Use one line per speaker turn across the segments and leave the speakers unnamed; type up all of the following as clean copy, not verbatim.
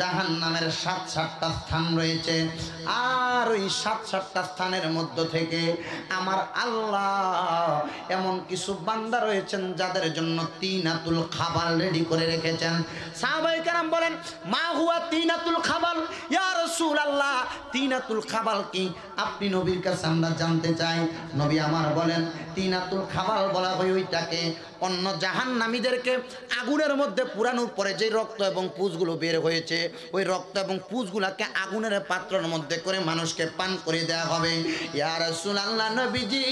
জাহান্নামের ৭টা স্থান রয়েছে। আর ওই ৭টা স্থানের মধ্য থেকে আমার আল্লাহ এমন কিছু বান্দা রয়েছেন যাদের জন্য তিনাতুল খাবার রেডি করে রেখেছেন। সাহাবায়ে কেরাম বলেন, মা হুয়া তিনাতুল খাবার ইয়া রাসূলুল্লাহ, তিনাতুল খাবার কি? আপনি নবীর কাছে আমরা জানতে চাই। নবী আমার বলেন, তিনাতুল খাবার বলা হয় ওইটাকে, অন্য জাহান্নামীদেরকে আগুনের মধ্যে পুরানোর পরে যে রক্ত এবং পুঁজগুলো বের হয়েছে, ওই রক্ত এবং পুঁজগুলোকে আগুনের পাত্রের মধ্যে করে মানুষকে পান করে দেওয়া হবে। ইয়া রাসূলুল্লাহ, নবীজি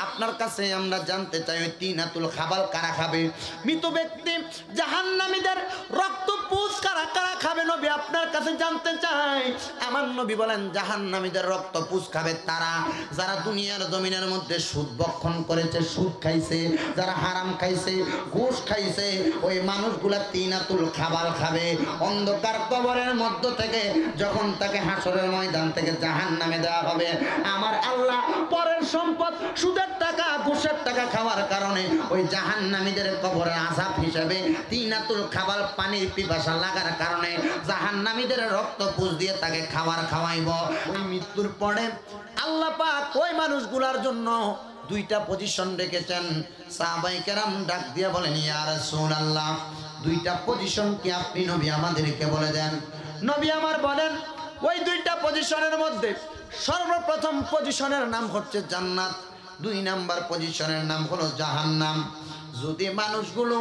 আপনার কাছে আমরা জানতে চাই ওই তিনাতুল খাবার কারা খাবে? মৃত ব্যক্তি জাহান্নামীদের রক্ত পুঁজ কারা কারা খাবে? নবী আপনার কাছে জানতে চাই। আমার নবী বলেন, জাহান্নামীদের রক্ত পুঁজ খাবে তারা যারা দুনিয়ার জমিনের মধ্যে সুদ ভক্ষণ করেছে, সুদ খাইছে, যারা হারাম খাইছে, ঘুষ খাইছে, ওই মানুষগুলা তিনাতুল খাবার খাবে। অন্ধকার কবরের মধ্য থেকে যখন তাকে হাসরের ময়দান থেকে জাহান্নামে দেওয়া হবে, আমার আল্লাহ পরের সম্পদ সুদের টাকা ঘুষের টাকা খাওয়ার কারণে ওই জাহান্নামীদের কবরের আযাব হিসেবে তিনাতুল খাবার পানির পিপাসা লাগার কারণে জাহান্নামীদের রক্ত পুঁজ দিয়ে তাকে খাবার খাওয়াইব। ওই মৃত্যুর পরে আল্লাহ পাক ওই মানুষগুলার জন্য দুইটা পজিশন রেখেছেন। সাহাবায়ে কেরাম ডাক দিয়ে বলেন, ইয়া রাসূলুল্লাহ, দুইটা পজিশন কি আপনি নবী আমাদেরকে বলে দেন। নবী আমার বলেন, ওই দুইটা পজিশনের মধ্যে সর্বপ্রথম পজিশনের নাম হচ্ছে জান্নাত, 2 নাম্বার পজিশনের নাম হলো জাহান্নাম। যদি মানুষগুলো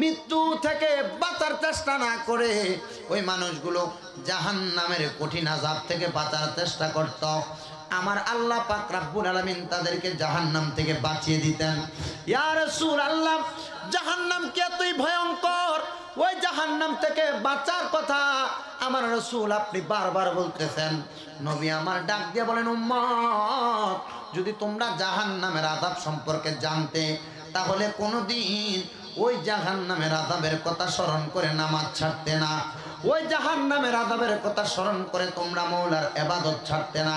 মৃত্যু থেকে বাঁচার চেষ্টা না করে ওই মানুষগুলো জাহান্নামের কঠিন আযাব থেকে বাঁচার চেষ্টা করত, আমার আল্লাহ পাক রব্বুল আলামিন তাদেরকে জাহান্নাম থেকে বাঁচিয়ে দিতেন। ইয়া রাসূলুল্লাহ, জাহান্নাম কি এতই ভয়ঙ্কর? ওই জাহান্নাম থেকে বাঁচার কথা আমার রাসূল আপনি বারবার বলতেছেন। নবী আমার ডাক দিয়ে বলেন, উম্মত, যদি তোমরা জাহান্নামের আযাব সম্পর্কে জানতে তাহলে কোনোদিন ওই জাহান্নামের আযাবের কথা স্মরণ করে নামাজ ছাড়তে না, ওই জাহান্নামের আযাবের কথা স্মরণ করে তোমরা মওলার ইবাদত ছাড়তে না।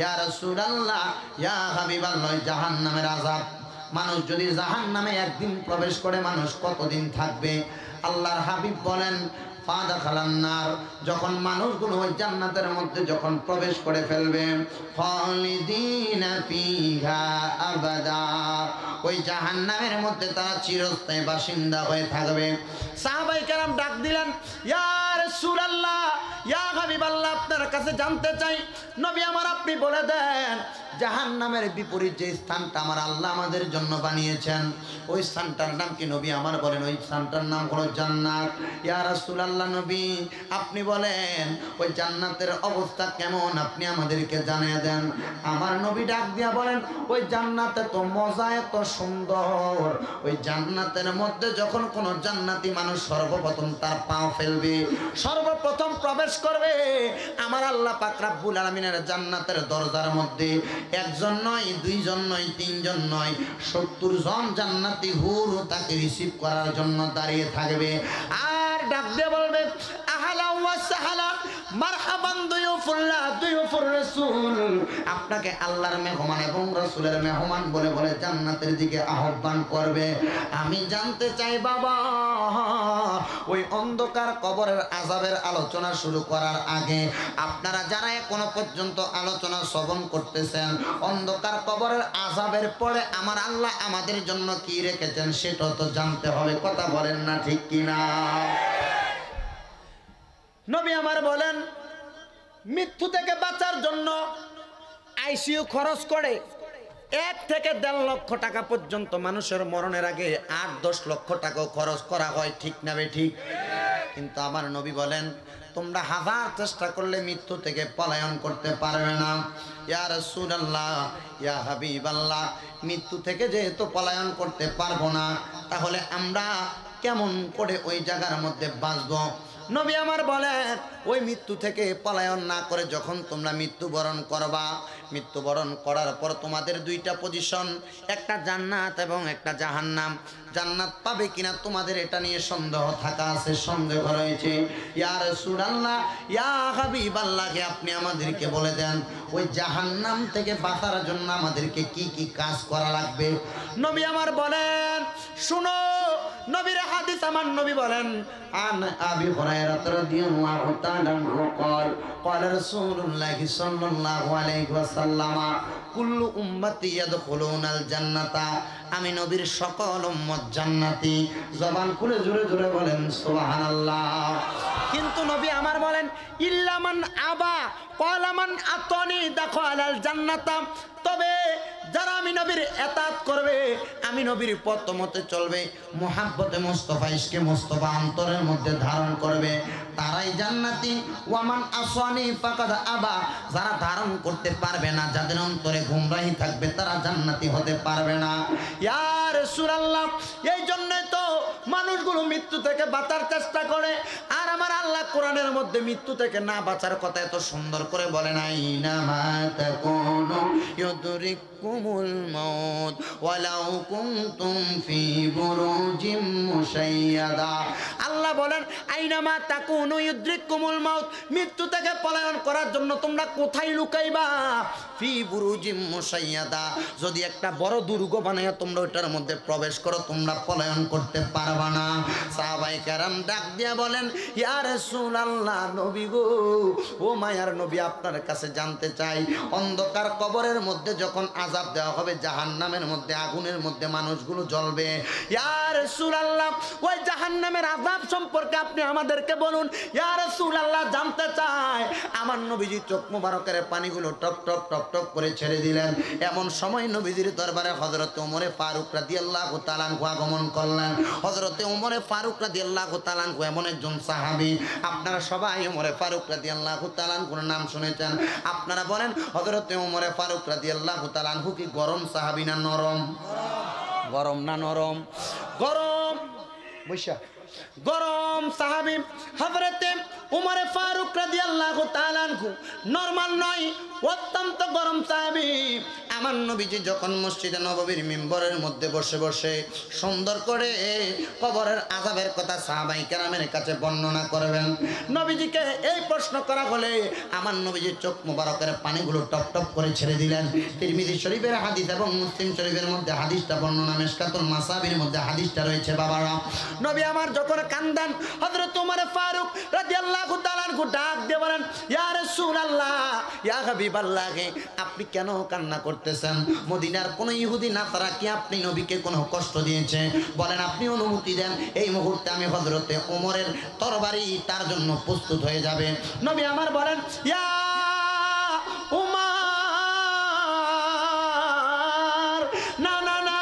ইয়া রাসূলুল্লাহ, ইয়া হাবিবাল্লাহ, জাহান্নামের আযাব, মানুষ যদি জাহান্নামে একদিন প্রবেশ করে মানুষ কতদিন থাকবে? আল্লাহর হাবিব বলেন, ফাদাখালান্নার, যখন মানুষগুলো ওই জান্নাতের মধ্যে যখন প্রবেশ করে ফেলবে, খালিদিনা ফিহা আবাদা, ওই জাহান্নামের মধ্যে তারা চিরস্থায়ী বাসিন্দা হয়ে থাকবে। সাহাবায়ে কেরাম ডাক দিলেন, ইয়া রাসূলুল্লাহ, ইয়া হাবিবাল্লাহ, আপনার কাছে জানতে চাই, নবী আমার আপনি বলে দেন, জাহান্নামের বিপরীত যে স্থানটা আমার আল্লাহ আমাদের জন্য বানিয়েছেন ওই স্থানটার নাম কি? নবী আমার বলেন, ওই স্থানটার নাম হলো জান্নাত। ইয়া রাসূলুল্লাহ, নবী আপনি বলেন ওই জান্নাতের অবস্থা কেমন আপনি আমাদেরকে জানিয়ে দেন। আমার নবী ডাক দিয়া বলেন, ওই জান্নাতে তো মজা, এত সুন্দর, ওই জান্নাতের মধ্যে যখন কোনো জান্নাতি মানুষ সর্বপ্রথম তার পা ফেলবে, সর্বপ্রথম প্রবেশ করবে, আমার আল্লাহ পাক রব্বুল আলামিনের জান্নাতের দরজার মধ্যে একজন নয়, 2 জন নয়, 3 জন নয়, 70 জন জান্নাতি হুর তাকে রিসিভ করার জন্য দাঁড়িয়ে থাকবে। আর ডাক দিয়ে বলবে, আহলা ওয়া সাহলা মারহাবান দুয়ুফুল্লাহ, দুয়ুফুর রাসূল, আপনাকে আল্লাহর মেহমান এবং রাসূলের মেহমান বলে বলে জান্নাতের দিকে আহ্বান করবে। আমি জানতে চাই বাবা, ওই অন্ধকার কবরের আযাবের আলোচনা শুরু করার আগে আপনারা যারা এখনো পর্যন্ত আলোচনা শ্রবণ করতেছেন, অন্ধকার কবরের আযাবের পরে আমার আল্লাহ আমাদের জন্য কি রেখেছেন সেটা তো জানতে হবে। কথা বলেন না ঠিক কিনা? নবী আমার বলেন, মৃত্যু থেকে বাঁচার জন্য আইসিইউ খরচ করে 1 থেকে 1.5 লক্ষ টাকা পর্যন্ত মানুষের মরণের আগে 8-10 লক্ষ টাকাও খরচ করা হয়, ঠিক না ঠিক? কিন্তু আমার নবী বলেন, তোমরা হাজার চেষ্টা করলে মৃত্যু থেকে পলায়ন করতে পারবে না। ইয়া রাসূলুল্লাহ, ইয়া হাবিবাল্লাহ, মৃত্যু থেকে যেহেতু পলায়ন করতে পারবো না, তাহলে আমরা কেমন করে ওই জায়গার মধ্যে বাঁচবো? নবী আমার বলেন, ওই মৃত্যু থেকে পলায়ন না করে যখন তোমরা মৃত্যুবরণ করবা, মৃত্যুবরণ করার পর তোমাদের 2টা পজিশন, একটা জান্নাত এবং একটা জাহান্নাম। জান্নাত পাবে কিনা তোমাদের এটা নিয়ে সন্দেহ থাকা আছে, সন্দেহ রয়েছে। ইয়া রাসূলুল্লাহ, ইয়া হাবিবাল্লাহকে আপনি আমাদেরকে বলে দেন, ওই জাহান্নাম থেকে বাঁচার জন্য আমাদেরকে কি কি কাজ করা লাগবে? নবী আমার বলেন, শুনো, নবীর হাদিস আমার নবী বলেন আন আবি হুরায়রা রাদিয়াল্লাহু তাআলা قال قال رسول الله صلى الله عليه وسلم কুল্লু উম্মতি ইয়াদখুলুনাল জান্নাতা, আমি নবীর সকল উম্মত জান্নাতি। জবান খুলে জোরে জোরে বলেন সুবহানাল্লাহ। কিন্তু নবী আমার বলেন ইল্লা মান আবা ক্বালা মান আতানি দাখালাল জান্নাতা, তবে যারা আমি নবীর এতাত করবে, আমি নবীর পথ মতে চলবে, মুহাব্বতে মুস্তাফা ইশকে মুস্তাফা অন্তরের মধ্যে ধারণ করবে, তারাই জান্নাতি। ওয়ামান আসানি ফাকাদ আবা, যারা ধারণ করতে পারবে না, যাদের অন্তরে গুমরাহি থাকবে, তারা জান্নাতি হতে পারবে না। ইয়া রাসূলুল্লাহ, এই জন্যই তো মানুষগুলো মৃত্যু থেকে বাঁচার চেষ্টা করে, আর আমার আল্লাহ কোরআনের মধ্যে মৃত্যু থেকে না বাঁচার কথা এত সুন্দর করে বলে নাই, নামা তাকুনু ইউদরিকুমুল মাউত ওয়ালাউ কুনতুম ফি বুরুজিম মুশাইয়াদা। আল্লাহ বলেন আইনামা তাকুনু ইউদরিকুমুল মাউত, মৃত্যু থেকে পলায়ন করার জন্য তোমরা কোথায় লুকাইবা? ফি বুরুজিম মুশাইয়াদা, যদি একটা বড় দুর্গ বানায়া তোমরা ওটার মধ্যে প্রবেশ করো, তোমরা পলায়ন করতে পারবা না। সাহাবায়ে কেরাম ডাক দিয়া বলেন ইয়া রাসূলুল্লাহ, নবী গো, ও মায়ার নবী, আপনার কাছে জানতে চাই, অন্ধকার কবরের মধ্যে যখন আযাব দেওয়া হবে, জাহান্নামের মধ্যে আগুনের মধ্যে মানুষগুলো জ্বলবে, ইয়া রাসূলুল্লাহ, ওই জাহান্নামের আযাব সম্পর্কে আপনি আমাদেরকে বলুন। ইয়া রাসূলুল্লাহ, জানতে চাই। আমার নবীজি চোখ মোবারকের পানিগুলো টপ টপ টপ টপ করে ছেড়ে দিলেন। এমন সময় নবীজির দরবারে হযরত ওমরে ফারুক রাদিয়াল্লাহু তাআলা আনহু আগমন করলেন। হযরত ওমরে ফারুক রাদিয়াল্লাহু তাআলা আনহু এমন একজন সাহাবী, আপনারা সবাই ওমরে ফারুক রাদিয়াল্লাহু তাআলা আনহুর নাম শুনেছেন। আপনারা বলেন হযরত ওমরে ফারুক রাদিয়াল্লাহু তাআলা আনহু কি গরম সাহাবী না নরম? গরম না নরম? গরম। বৈশা গরম সাহাবী হযরত ওমরে ফারুক রাদিয়াল্লাহু তাআলা আনহু নরমাল নয়, অত্যন্ত গরম সাহাবী। আমার নবীজি যখন মসজিদে নববীর মিম্বরের মধ্যে বসে বসে সুন্দর করে কবরের আযাবের কথা সাহাবায়ে কেরামের কাছে বর্ণনা করবেন, নবীজিকে এই প্রশ্ন করা হলে আমার নবীজির চোখ মোবারকের পানিগুলো টপ টপ করে ছেড়ে দিলেন। তিরমিজি শরীফের হাদিস এবং মুসলিম শরীফের মধ্যে হাদিসটা বর্ণনা, মিশকাতুল মাসাবির মধ্যে হাদিসটা রয়েছে। বাবারা, নবী আমার যখন কান্দান, হযরত ওমর ফারুক রাদিয়াল্লাহু তাআলা আনহু ডাক দিয়ে বলেন ইয়া রাসূলুল্লাহ, ইয়া হাবিবাল্লাহ, আপনি কেন কান্না করতেছেন? মদিনার কোন ইহুদি নাসারা কি আপনি নবীকে কোনো কষ্ট দিয়েছে? বলেন, আপনি অনুমতি দেন, এই মুহূর্তে আমি হযরতে ওমরের তরবারি তার জন্য প্রস্তুত হয়ে যাবে। নবী আমার বলেন ইয়া উমার, না না না,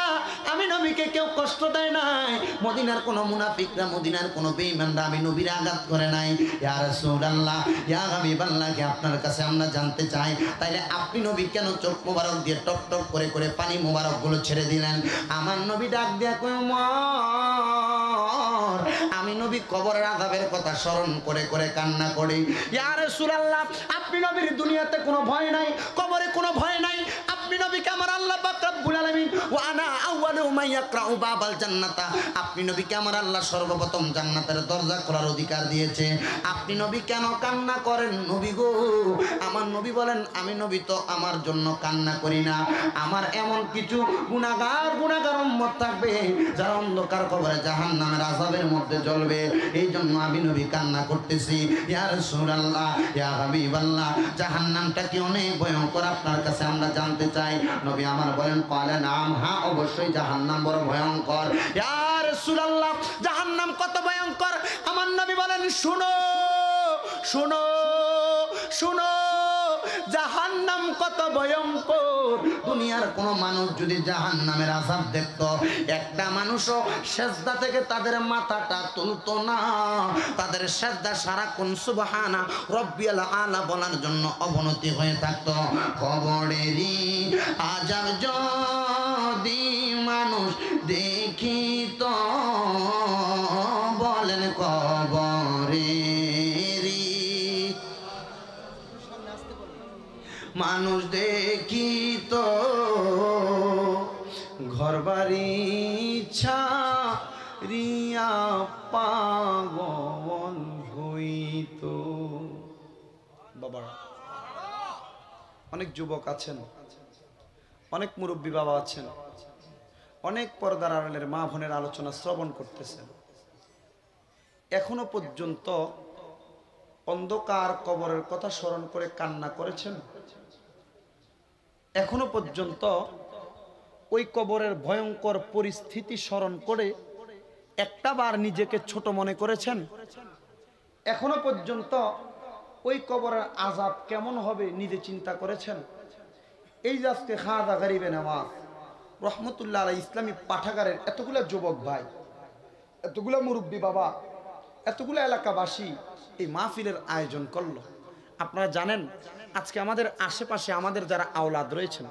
আমি নবীকে কেউ কষ্ট দেয় নাই, মদিনার কোন মুনাফিকরা, মদিনার কোন বেঈমানরা আমি নবীর আঘাত করে নাই। ইয়া রাসূলুল্লাহ, ইয়া হাবিবাল্লাহ, আপনার কাছে আমরা জানতে চাই, তাইলে আপনি নবী কেন চোখ মোবারক দিয়ে টপ টপ করে করে পানি মোবারক গুলো ছেড়ে দিলেন? আমার নবী ডাক দিয়া কয় ওমর, আমি নবী কবরের আযাবের কথা স্মরণ করে করে কান্না করি। ইয়া রাসূলুল্লাহ, আপনি নবীর দুনিয়াতে কোনো ভয় নাই, কবরে কোনো ভয় নাই, আপনি নবীকে আমার আল্লাহ পাক রব্বুল আলামিন ওয়া আনা আউয়ালু মান ইয়াকরাউ বাবাল জান্নাতা, আপনি নবীকে আমার আল্লাহ সর্বপ্রথম জান্নাতের দরজা খোলার অধিকার দিয়েছে। আপনি নবী কেন কান্না করেন? নবী গো, আমার নবী বলেন আমি নবী তো আমার জন্য কান্না করি না, আমার এমন কিছু গুনাহগার উম্মত থাকবে যারা অন্ধকার কবরে জাহান্নামের আযাবের মধ্যে জ্বলবে, এই জন্য আমি নবী কান্না করতেছি। ইয়া রাসূলুল্লাহ, ইয়া হাবিবাল্লাহ, জাহান্নামটা কি অনেক ভয়ঙ্কর আপনার কাছে আমরা জানতে চাই। নবী আমার বলেন ক্বালা নাম, হ্যাঁ অবশ্যই জাহান্নাম বড় ভয়ঙ্কর। ইয়া রাসূলুল্লাহ, জাহান্নাম কত ভয়ঙ্কর? আমার নবী বলেন শুনো শুনো শুনো, জাহান্নাম কত ভয়ঙ্কর। দুনিয়ার কোন মানুষ যদি জাহান্নামের আযাব দেখতো, একটা মানুষও সেজদা থেকে তাদের মাথাটা তুলতো না, তাদের সেজদা সারাক্ষণ সুবহানা রব্বিয়াল আলা বলার জন্য অবনতি হয়ে থাকতো। কবরেরই আযাব যদি মানুষ দেখিত, বলেন কবরেরই মানুষ দেখিত, ঘরবাড়ি ছাড়িয়া পাগল হইত। বাবা, অনেক যুবক আছেন, অনেক মুরব্বী বাবা আছেন, অনেক পর্দার আড়ালের মা বোনের আলোচনা শ্রবণ করতেছেন। এখনো পর্যন্ত অন্ধকার কবরের কথা স্মরণ করে কান্না করেছেন? এখনো পর্যন্ত ওই কবরের ভয়ঙ্কর পরিস্থিতি স্মরণ করে একটা বার নিজেকে ছোট মনে করেছেন? এখনো পর্যন্ত ওই কবরের আযাব কেমন হবে নিজে চিন্তা করেছেন? এই যে আজকে খাওয়া গরিবে নামাজ রহমতুল্লাহ আলাইহি ইসলামী পাঠাগারের এতগুলা যুবক ভাই, এতগুলা মুরব্বী বাবা, এতগুলা এলাকাবাসী এই মাহফিলের আয়োজন করলো। আপনারা জানেন আজকে আমাদের আশেপাশে আমাদের যারা আওলাদ রয়েছেন,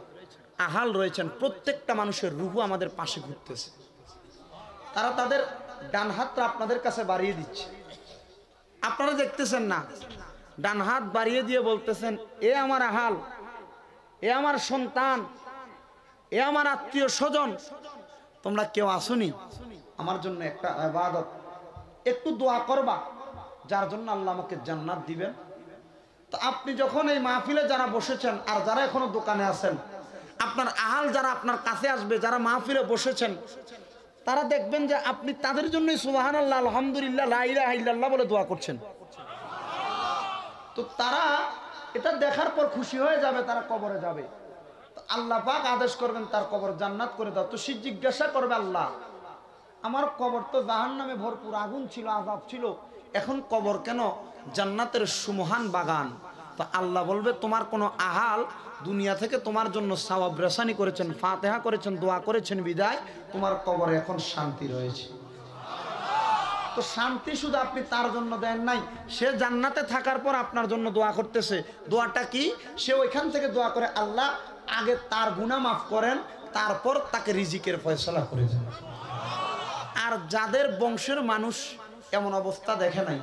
আহাল রয়েছেন, প্রত্যেকটা মানুষের রুহু আমাদের পাশে ঘুরতেছে। তারা তাদের ডান হাতটা আপনাদের কাছে বাড়িয়ে দিচ্ছে, আপনারা দেখতেছেন না? ডান হাত বাড়িয়ে দিয়ে বলতেছেন, এ আমার আহাল, এ আমার সন্তান, এ আমার আত্মীয় স্বজন, তোমরা কেউ আসুনি আমার জন্য একটা ইবাদত, একটু দোয়া করবা, যার জন্য আল্লাহ আমাকে জান্নাত দিবেন। তো আপনি যখন এই মাহফিলে যারা বসেছেন আর যারা এখনো দোকানে আছেন, আপনার আহাল যারা আপনার কাছে আসবে, যারা মাহফিলে বসেছেন, তারা দেখবেন যে আপনি তাদের জন্যই সুবহানাল্লাহ, আলহামদুলিল্লাহ, লা ইলাহা ইল্লাল্লাহ বলে দোয়া করছেন। তো তারা এটা দেখার পর খুশি হয়ে যাবে, তারা কবরে যাবে। আল্লাহ পাক আদেশ করবেন তার কবর জান্নাত করে দাও। তো সে জিজ্ঞাসা করবে, আল্লাহ আমার কবর তো জাহান্নামে ভরপুর, আগুন ছিল, আযাব ছিল, এখন কবর কেন জান্নাতের সুমহান বাগান? তো আল্লাহ বলবে, তোমার কোনো আহাল দুনিয়া থেকে তোমার জন্য সওয়াব রেসানি করেছেন, ফাতিহা করেছেন, দোয়া করেছেন, বিদায় তোমার কবরে এখন শান্তি রয়েছে। তো শান্তি শুধু আপনি তার জন্য দেন নাই, সে জান্নাতে থাকার পর আপনার জন্য দোয়া করতেছে। দোয়াটা কি? সে ওইখান থেকে দোয়া করে, আল্লাহ আগে তার গুনাহ মাফ করেন, তারপর তাকে রিজিকের ফয়সালা করে দেন। আর যাদের বংশের মানুষ এমন অবস্থা দেখে নাই,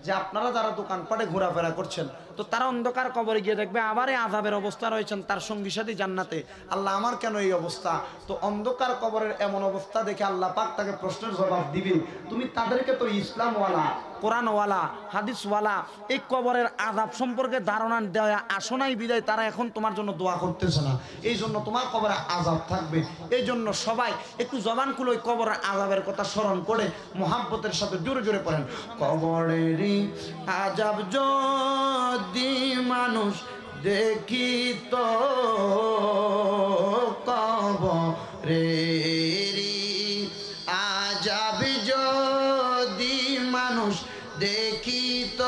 যে আপনারা যারা দোকানপাটে ঘোরাফেরা করছেন, তো তারা অন্ধকার কবরে গিয়ে দেখবে আবার এই আযাবের অবস্থা রয়েছেন, তার সঙ্গী সাথী জান্নাতে, আল্লাহ আমার কেন এই অবস্থা? তো অন্ধকার কবরের এমন অবস্থা দেখে আল্লাহ পাক তাকে প্রশ্নের জবাব দিবে, তুমি তাদেরকে তো ইসলামওয়ালা, কোরআনওয়ালা, হাদিসওয়ালা, এই কবরের আযাব সম্পর্কে ধারণা দেওয়া আসো নাই, বিদায় তারা এখন তোমার জন্য দোয়া করতেছে না, এই জন্য তোমার কবরে আযাব থাকবে। এই জন্য সবাই একটু জবান খুলে ওই কবরের আযাবের কথা স্মরণ করে মুহাব্বতের সাথে জোরে জোরে পড়েন, কবরেরই আযাব যদি মানুষ দেখিত, কবরেরই আযাব যদি মানুষ দেখিত,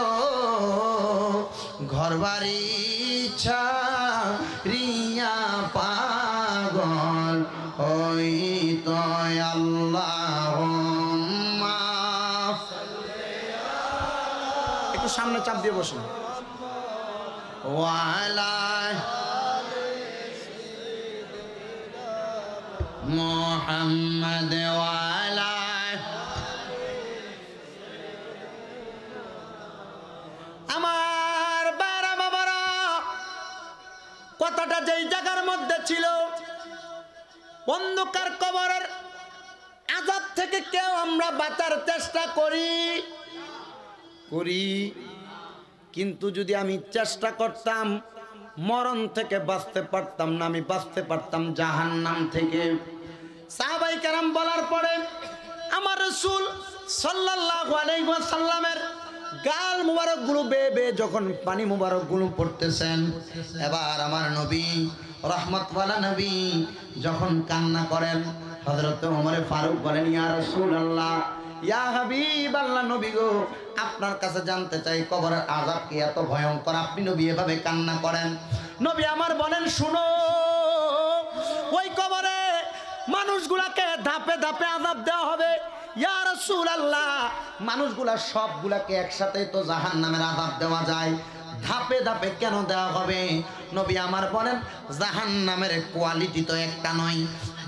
ঘরবাড়ি ছাড়িয়া পাগল হইত। আল্লাহুম্মা একটু সামনে চাপ দিয়ে বসুন। ওয়ালা মুহাম্মদ ওয়ালা আমার বারা বাবারা, কথাটা যেই জায়গার মধ্যে ছিল, অন্ধকার কবরের আযাব থেকে কেউ আমরা বাঁচার চেষ্টা করি, কিন্তু যদি আমি চেষ্টা করতাম মরণ থেকে বাঁচতে পারতাম না, আমি বাঁচতে পারতাম জাহান্নাম থেকে। সাহাবায়ে কেরাম বলার পরে আমার রাসূল সাল্লাল্লাহু আলাইহি ওয়াসাল্লামের গাল মুবারক গুলো বেয়ে বেয়ে যখন পানি মুবারক গুলো পড়তেছেন, এবার আমার নবী রহমতওয়ালা নবী যখন কান্না করেন, হযরত ওমর ফারুক বলেন, ইয়া রাসূলুল্লাহ, ইয়া হাবিবাল্লাহ, নবী গো, আপনার কাছে জানতে চাই কবরের আযাব কি এত ভয়ঙ্কর, আপনি নবী এভাবে কান্না করেন? নবী আমার বলেন, শুনো, ওই কবরে মানুষগুলাকে ধাপে ধাপে আযাব দেওয়া হবে। ইয়া রাসূলুল্লাহ, মানুষগুলা সবগুলাকে একসাথে তো জাহান্নামের আযাব দেওয়া যায়, ধাপে ধাপে কেন দেওয়া হবে? নবী আমার বলেন, জাহান্নামের কোয়ালিটি তো একটা নয়,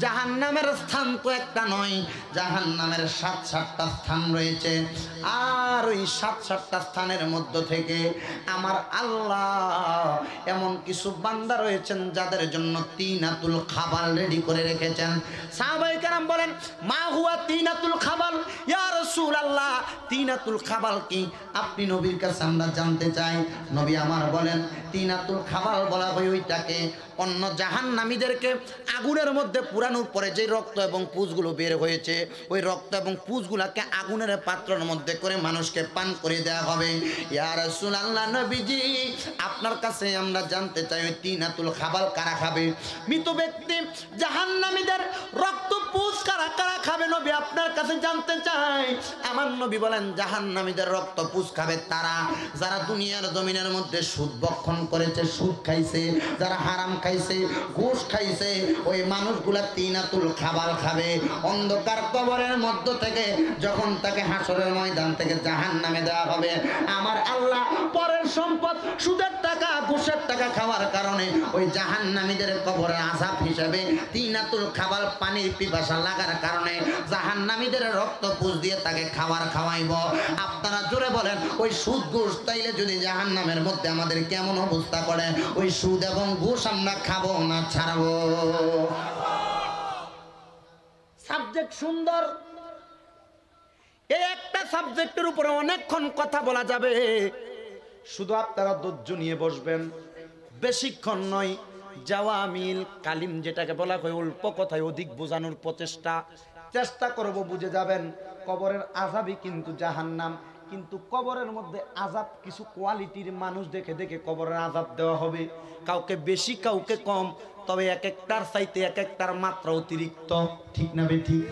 জাহান্নামের স্থান তো একটা নয়, জাহান্নামের ৭-৭টা স্থান রয়েছে। আর ওই ৭-৭টা স্থানের মধ্য থেকে আমার আল্লাহ এমন কিছু বান্দা রয়েছেন যাদের জন্য তিনাতুল খাবার রেডি করে রেখেছেন। সাহাবায়ে কেরাম বলেন, মা হুয়া তিনাতুল খাবার ইয়া রাসূলুল্লাহ, তিনাতুল খাবার কি? আপনি নবীর কাছে আমরা জানতে চাই। নবী আমার বলেন, তিনাতুল খাবার বলা হয় ওইটাকে, অন্য জাহান্নামীদেরকে আগুনের মধ্যে পুরা পোড়ানোর পরে যে রক্ত এবং পুঁজগুলো বের হয়েছে, ওই রক্ত এবং পুঁজগুলাকে আগুনের পাত্রের মধ্যে করে মানুষকে পান করে দেওয়া হবে। ইয়া রাসূলুল্লাহ নবীজি, আপনার কাছে আমরা জানতে চাই ওই তিনাতুল খাবাল কারা খাবে? মৃত ব্যক্তি জাহান্নামীদের রক্ত পুঁজ কারা কারা খাবে নবী আপনার কাছে জানতে চাই। আমার নবী বলেন জাহান্নামীদের রক্ত পুঁজ খাবে তারা যারা দুনিয়ার জমিনের মধ্যে সুদ ভক্ষণ করেছে, সুদ খাইছে, যারা হারাম খাইছে, ঘুষ খাইছে, ওই মানুষগুলা তিনাতুল খাবাল খাবে। অন্ধকার কবরের মধ্য থেকে যখন তাকে হাসরের ময়দান থেকে জাহান্নামে দেওয়া হবে, আমার আল্লাহ পরের সম্পদ সুদের টাকা ঘুষের টাকা খাওয়ার কারণে ওই জাহান্নামীদের কবরের আযাব হিসেবে তিনাতুল খাবাল পানির পিপাসা লাগার কারণে জাহান্নামীদের রক্ত পুঁজ দিয়ে তাকে খাবার খাওয়াইব। আপনারা জোরে বলেন ওই সুদ ঘুষ তাইলে যদি জাহান্নামের মধ্যে আমাদের কেমন অবস্থা করে? ওই সুদ এবং ঘুষ আমরা খাবো না ছাড়বো? সাবজেক্ট সুন্দর, এই একটা সাবজেক্টের উপরে অনেকক্ষণ কথা বলা যাবে। শুধু আপনারা ধৈর্য নিয়ে বসবেন, বেশিক্ষণ নয়। জাওয়ামিল কালিম যেটাকে বলা হয় অল্প কথায় অধিক বোঝানোর চেষ্টা করব, বুঝে যাবেন। কবরের আযাবই কিন্তু জাহান্নাম, কিন্তু কবরের মধ্যে আযাব কিছু কোয়ালিটির মানুষ দেখে দেখে কবরের আযাব দেওয়া হবে, কাউকে বেশি কাউকে কম, তবে এক একটার চাইতে এক একটার মাত্রা অতিরিক্ত। ঠিক না বেঠিক?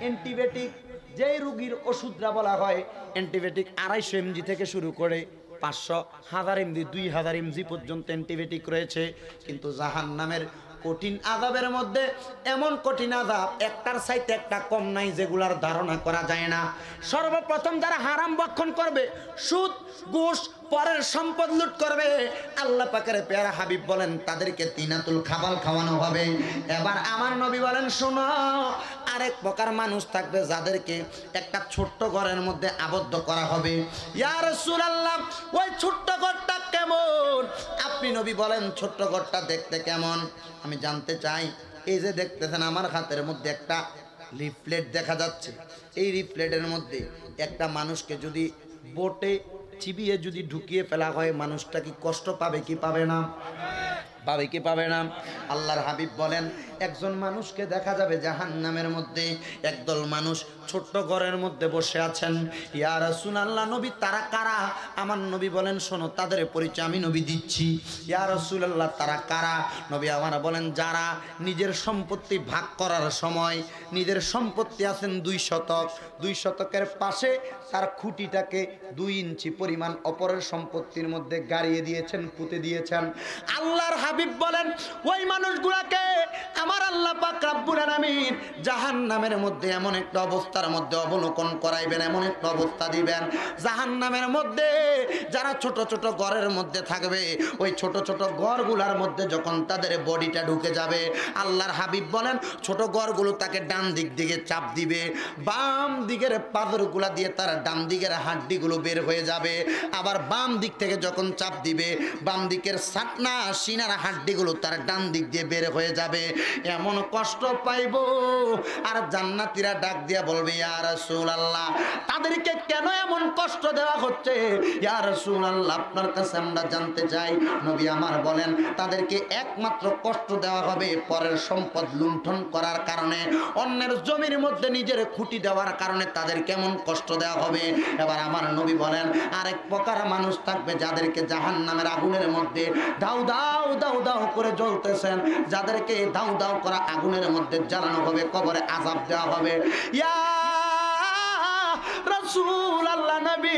অ্যান্টিবায়োটিক যেই রোগীর ওষুধরা বলা হয়, অ্যান্টিবায়োটিক 250 mg থেকে শুরু করে 500, 1000 mg, 2000 mg পর্যন্ত অ্যান্টিবায়োটিক রয়েছে। কিন্তু জাহান্নামের কঠিন আযাবের মধ্যে এমন কঠিন আযাব একটার চাইতে একটা কম নাই, যেগুলার ধারণা করা যায় না। সর্বপ্রথম যারা হারাম ভক্ষণ করবে, সুদ ঘুষ পরের সম্পদ লুট করবে, আল্লাহ পাকের পেয়ারা হাবিব বলেন তাদেরকে তিনাতুল খাবাল খাওয়ানো হবে। এবার আমার নবী বলেন শোনো, আরেক প্রকার মানুষ থাকবে যাদেরকে একটা ছোট্ট ঘরের মধ্যে আবদ্ধ করা হবে। ইয়া রাসূলুল্লাহ ওই ছোট্ট ঘরটা কেমন? আপনি নবী বলেন ছোট্ট ঘরটা দেখতে কেমন? আমি জানতে চাই। এই যে দেখতেছেন আমার হাতের মধ্যে একটা লিফলেট দেখা যাচ্ছে, এই লিফলেটের মধ্যে একটা মানুষকে যদি বোটে চিবিয়ে যদি ঢুকিয়ে ফেলা হয়, মানুষটা কি কষ্ট পাবে কি পাবে না? পাবে কি পাবে না? আল্লাহর হাবিব বলেন একজন মানুষকে দেখা যাবে জাহান্নামের মধ্যে, একদল মানুষ ছোট্ট ঘরের মধ্যে বসে আছেন। ইয়া রাসূলুল্লাহ নবী তারা কারা? আমার নবী বলেন শোনো, তাদের পরিচয় আমি নবী দিচ্ছি। ইয়া রাসূলুল্লাহ তারা কারা? নবী আমার বলেন যারা নিজের সম্পত্তি ভাগ করার সময়, নিজের সম্পত্তি আছেন 2 শতক, 2 শতকের পাশে তার খুঁটিটাকে 2 ইঞ্চি পরিমাণ অপরের সম্পত্তির মধ্যে গাড়িয়ে দিয়েছেন, পুঁতে দিয়েছেন। আল্লাহর হাবিব বলেন ওই মানুষগুলাকে আমার আল্লাহ পাক রব্বুল আলামিন জাহান্নামের মধ্যে এমন একটা অবস্থার মধ্যে অবলোকন করাইবেন, এমন একটা অবস্থা দিবেন জাহান্নামের মধ্যে যারা ছোট ছোট ঘরের মধ্যে থাকবে, ওই ছোট ছোট ঘরগুলোর মধ্যে যখন তাদের বডিটা ঢুকে যাবে, আল্লাহর হাবিব বলেন ছোট ঘরগুলো তাকে ডান দিক দিকে চাপ দিবে, বাম দিকের পাথরগুলা দিয়ে তার ডান দিকের হাড্ডিগুলো বের হয়ে যাবে। আবার বাম দিক থেকে যখন চাপ দিবে, বাম দিকের সাটনা সিনার হাড্ডিগুলো তার ডান দিক দিয়ে বের হয়ে যাবে। এমন কষ্ট পাইব, আর জান্নাতীরা ডাক দিয়া বলবে ইয়া রাসূলুল্লাহ তাদেরকে কেন এমন কষ্ট দেওয়া হচ্ছে? ইয়া রাসূলুল্লাহ আপনার কাছে আমরা জানতে চাই। নবী আমার বলেন তাদেরকে একমাত্র কষ্ট দেওয়া হবে পরের সম্পদ লুণ্ঠন করার কারণে, অন্যের জমির মধ্যে নিজের খুঁটি দেওয়ার কারণে তাদের কেমন কষ্ট দেওয়া হবে। এবার আমার নবী বলেন আরেক প্রকার মানুষ থাকবে যাদেরকে জাহান্নামের আগুনের মধ্যে দাউ দাউ দাউ দাউ করে জ্বলতেছেন, যাদেরকে দাউ দাউ করা আগুনের মধ্যে জ্বালানো হবে, কবরে আযাব দেওয়া হবে। ইয়া রাসূলুল্লাহ নবী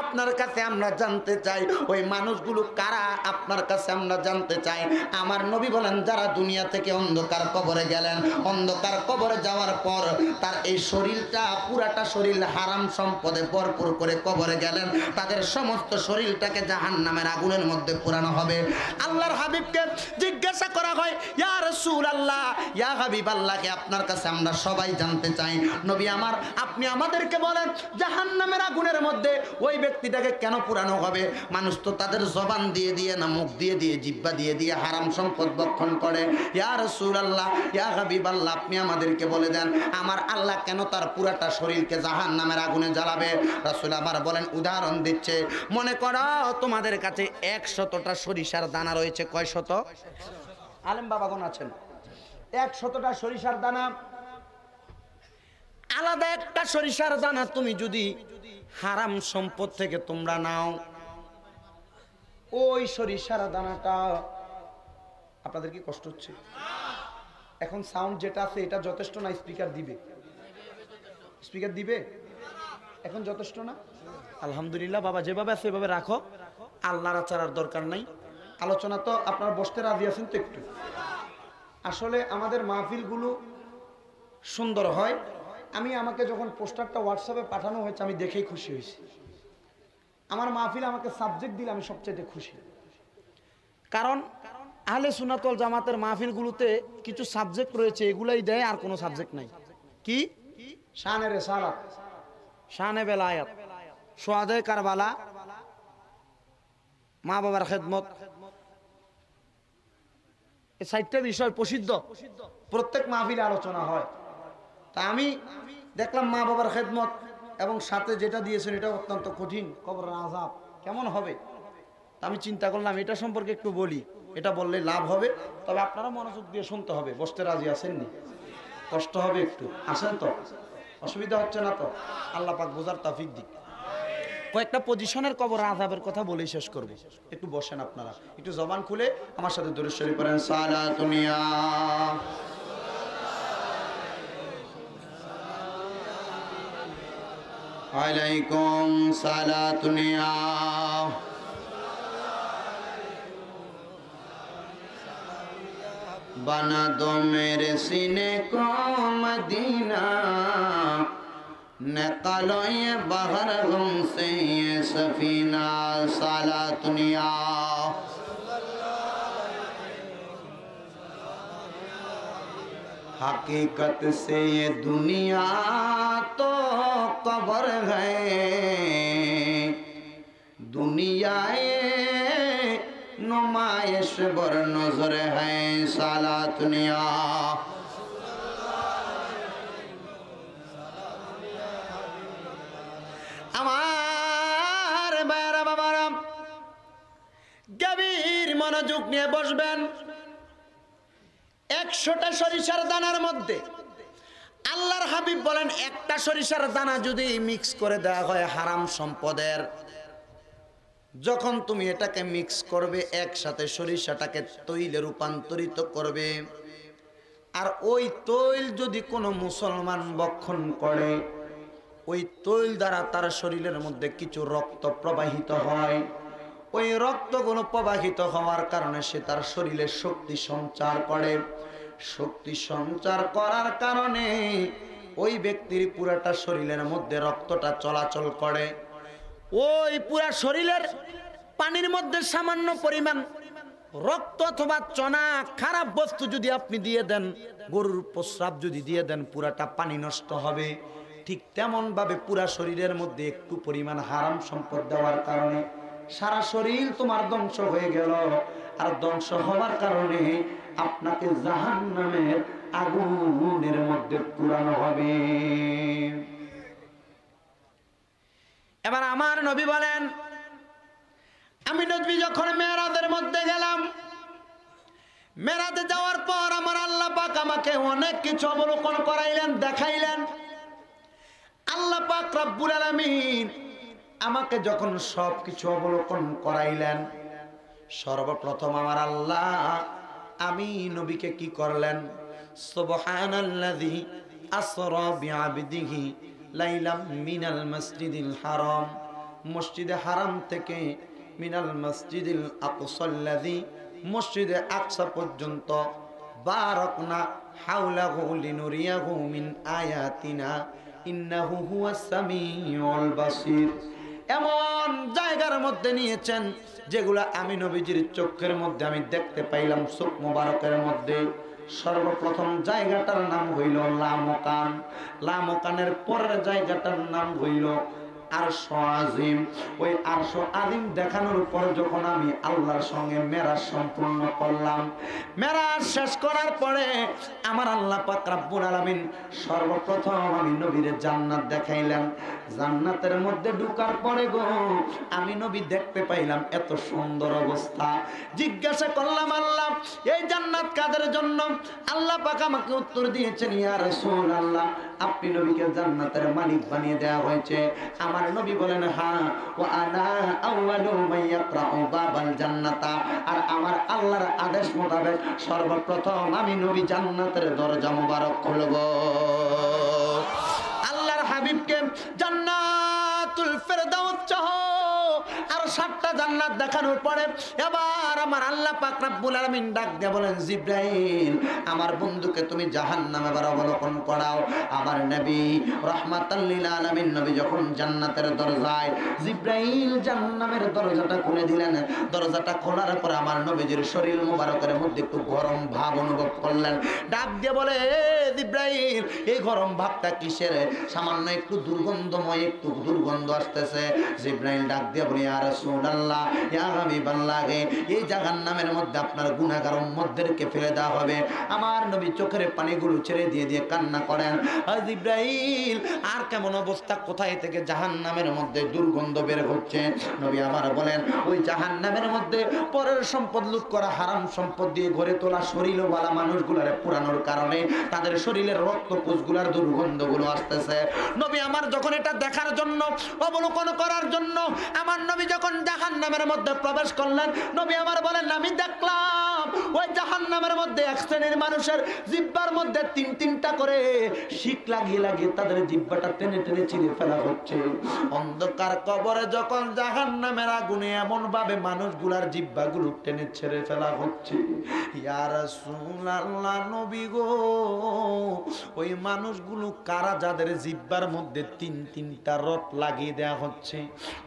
আপনার কাছে আমরা জানতে চাই ওই মানুষগুলো কারা? আপনার কাছে আমরা জানতে চাই। আমার নবী বলেন যারা দুনিয়া থেকে অন্ধকার কবরে গেলেন, অন্ধকার কবরে যাওয়ার পর তার এই শরীরটা পুরাটা শরীর হারাম সম্পদে ভরপুর করে কবরে গেলেন, তাদের সমস্ত শরীরটাকে জাহান্নামের আগুনের মধ্যে পোড়ানো হবে। আল্লাহর হাবিবকে জিজ্ঞাসা করা হয় ইয়া রাসূলুল্লাহ ইয়া হাবিবাল্লাহকে আপনার কাছে আমরা সবাই জানতে চাই। নবী আমার আপনি আমাদেরকে বলেন জাহান্নামের আগুনের মধ্যে ওই ব্যক্তিটাকে কেন পোড়ানো হবে? মানুষ তো তাদের জবান দিয়ে দিয়ে না মুখ দিয়ে দিয়ে জিহ্বা দিয়ে দিয়ে হারাম সম্পদ ভক্ষণ করে। ইয়া রাসূলুল্লাহ ইয়া হাবিবাল্লাহ আপনি আমাদেরকে বলে দেন আমার আল্লাহ কেন তার পুরাটা শরীরকে জাহান্নামের আগুনে জ্বালাবে? রাসূল আমার বলেন উদাহরণ দিচ্ছে, মনে করো তোমাদের কাছে 100টা সরিষার দানা রয়েছে। কয় শত? আলেম বাবাগণ আছেন? 100টা সরিষার দানা, আলাদা একটা সরিষার দানা তুমি যদি হারাম সম্পদ থেকে তোমরা নাও, ওই সরিষার দানাটা, আপনাদের কি কষ্ট হচ্ছে? এখন সাউন্ড যেটা আছে এটা যথেষ্ট না? স্পিকার দিবে? স্পিকার দিবে? এখন যথেষ্ট না? আলহামদুলিল্লাহ বাবা, যেভাবে আছে সেভাবে রাখো, আল্লাহর আচার দরকার নাই। আলোচনা তো আপনারা বসতে রাজি আছেন তো? একটু আসলে আমাদের মাহফিলগুলো সুন্দর হয়। আমাকে যখন পোস্টারটা হোয়াটসঅ্যাপে পাঠানো হয়েছে আমি দেখেই খুশি হয়েছি। আমার মাহফিল আমাকে সাবজেক্ট দিলে আমি সবচেয়ে খুশি, কারণ আহলে সুন্নাত ওয়াল জামাতের মাহফিলগুলোতে কিছু সাবজেক্ট রয়েছে, এগুলাই দেয়, আর কোনো সাবজেক্ট নাই। কি? শানে রিসালাত, শানে বেলায়াত, শুহাদায়ে কারবালা, মা বাবার খেদমত, এই 4টা বিষয় প্রসিদ্ধ, প্রত্যেক মাহফিলে আলোচনা হয়। তা আমি দেখলাম মা বাবার খেদমত এবং সাথে যেটা দিয়েছেন এটা অত্যন্ত কঠিন, কবরের আযাব কেমন হবে। আমি চিন্তা করলাম এটা সম্পর্কে একটু বলি, এটা বললে লাভ হবে। তবে আপনারা মনোযোগ দিয়ে শুনতে হবে। বসতে রাজি আছেননি? কষ্ট হবে একটু, আসেন তো, অসুবিধা হচ্ছে না তো? আল্লাহ পাক বোঝার তৌফিক দিক। কয়েকটা পজিশনের কবর আযাবের কথা বলেই শেষ করব। একটু বসেন আপনারা, একটু জবান খুলে আমার সাথে দরুদ শরীফ পড়েন। সালাতুনিয়া আলাইকুম, সালাতুনিয়া बना दो मेरे सीने को मदीना, निकालो ये बाहर गम से ये सफीना। सालातुनिया हकीकत से ये दुनिया तो कब्र है, दुनिया नुमाइश बर नजर है। सालातुनिया আমার বাইরা বাবারা গভীর মনোযোগ নিয়ে বসবেন। 100টা সরিষার দানার মধ্যে আল্লাহর হাবিব বলেন, একটা সরিষার দানা যদি মিক্স করে দেওয়া হয় হারাম সম্পদের, যখন তুমি এটাকে মিক্স করবে, একসাথে সরিষাটাকে তৈলে রূপান্তরিত করবে, আর ওই তৈল যদি কোনো মুসলমান ভক্ষণ করে, ওই তৈল দ্বারা তার শরীরের মধ্যে কিছু রক্ত প্রবাহিত হয়। ওই রক্তগুলো প্রবাহিত হওয়ার কারণে সে তার শরীরে শক্তি সঞ্চার করে। শক্তি সঞ্চার করার কারণে ওই ব্যক্তির পুরাটা শরীরের মধ্যে রক্তটা চলাচল করে। ওই পুরা শরীরের পানির মধ্যে সামান্য পরিমাণ রক্ত অথবা চনা খারাপ বস্তু যদি আপনি দিয়ে দেন, গরুর প্রস্রাব যদি দিয়ে দেন, পুরাটা পানি নষ্ট হবে। ঠিক তেমন ভাবে পুরা শরীরের মধ্যে একটু পরিমাণ হারাম সম্পদ দেওয়ার কারণে সারা শরীর তোমার ধ্বংস হয়ে গেল। আর ধ্বংস হওয়ার কারণে আপনাকে জাহান্নামের আগুনের মধ্যে পুরানো হবে। এবার আমার নবী বলেন, আমি নবী যখন মেরাজের মধ্যে গেলাম, মেরাজে যাওয়ার পর আমার আল্লাহ পাক আমাকে অনেক কিছু অবলোকন করাইলেন, দেখাইলেন। আল্লাহ পাক রব্বুল আলামিন আমাকে যখন সব কিছু অবলোকন করাইলেন, সর্বপ্রথম আমার আল্লাহ আমি নবীকে কি করলেন? সুবহানাল্লাযী আসরা বিআবদিহি লাইলাম মিনাল মসজিদিল হারাম, মসজিদে হারাম থেকে মিনাল মসজিদিল আকসাল্লাযী, মসজিদে আকসা পর্যন্ত, বারাকনা হাওলাহু লিনুরিয়াহু মিন আয়াতিনা ইন্নাহু হুয়াস সামিউল বাসীর। এমন জায়গার মধ্যে নিয়েছেন যেগুলা আমি নবীজির চোখের মধ্যে আমি দেখতে পাইলাম। চোখ মোবারকের মধ্যে সর্বপ্রথম জায়গাটার নাম হইল লামকান, লামকানের পরের জায়গাটার নাম হইল আরশ আজিম। ওই আরশ আজিম দেখানোর পর যখন আমি আল্লাহর সঙ্গে মেরাজ সম্পূর্ণ করলাম, মেরাজ শেষ করার পরে আমার আল্লাহ পাক রব্বুল আলামিন সর্বপ্রথম আমি নবীর জান্নাত দেখাইলেন। জান্নাতের মধ্যে ঢোকার পরে গো আমি নবী দেখতে পাইলাম এত সুন্দর অবস্থা। জিজ্ঞাসা করলাম, আল্লাহ এই জান্নাত কাদের জন্য? আল্লাহ পাক আমাকে উত্তর দিয়েছেন, ইয়া রাসূলুল্লাহ, আপনি নবীকে জান্নাতের মালিক বানিয়ে দেওয়া হয়েছে। আমার নবী বলেন, হ্যাঁ, ওয়া আনা আউয়ালু মান ইয়াকরাউ বাবাল জান্নাতা, আর আমার আল্লাহর আদেশ মোতাবেক সর্বপ্রথম আমি নবী জান্নাতের দরজা মোবারক খুলব। আল্লাহর হাবিবকে জান্নাতুল ফেরদাউস সহ আর 7টা জান্নাত দেখানোর পরে এবার আমার আল্লাহ পাক রব্বুল আলামিন ডাক দিয়ে বলেন, জিবরাইল, আমার বন্ধুকে তুমি জাহান্নামে এবার অবলোকন করাও। আমার নবী রাহমাতাল লিল আলামিন নবী যখন জান্নাতের দরজায়, জিবরাইল জাহান্নামের দরজাটা খুলে দিলেন। দরজাটা খোলার পর আমার নবীজির শরীর মুবারকের মধ্যে একটু গরম ভাব অনুভব করলেন। ডাক দিয়ে বলে, জিবরাইল, এই গরম ভাবটা কিসের? সামান্য একটু দুর্গন্ধময়, একটু দুর্গন্ধ আসতেছে। জিবরাইল ডাক দিয়ে বলে, ইয়া রাসূলুল্লাহ, ইয়া হাবিবাল্লাহ, এই জাহান্নামের মধ্যে আপনার গুনাহগার উম্মতদেরকে ফেলে দেওয়া হবে। আমার নবী চোখের পানিগুলো ছেড়ে দিয়ে দিয়ে কান্না করেন, জিবরাইল, আর কেমন অবস্থা? কোথায় থেকে জাহান্নামের মধ্যে দুর্গন্ধ বের হচ্ছে? নবী আমার বলেন, ওই জাহান্নামের মধ্যে পরের সম্পদ লুট করা, হারাম সম্পদ দিয়ে গড়ে তোলা শরীরওয়ালা মানুষগুলারে পুরানোর কারণে তাদের শরীরের রক্তকোষগুলার দুর্গন্ধগুলো আসতেছে। নবী আমার যখন এটা দেখার জন্য, অবলোকন করার জন্য আমার নবী যখন জাহান্নামের মধ্যে প্রবেশ করলেন, নবী আমার বলেন, আমি দেখলাম ওই জাহান্নামের মধ্যে এক শ্রেণীর মানুষের জিহ্বার মধ্যে 3টা করে শিক লাগিয়ে লাগিয়ে তাদের জিহ্বাটা টেনে টেনে ছিঁড়ে ফেলা হচ্ছে। অন্ধকার কবরে যখন জাহান্নামের আগুনে এমন ভাবে মানুষগুলার জিহ্বাগুলো টেনে ছেড়ে ফেলা হচ্ছে, ইয়া রাসূলুল্লাহ, নবী গো, ওই মানুষগুলো কারা যাদের জিহ্বার মধ্যে 3টা রড লাগিয়ে দেয়া হচ্ছে?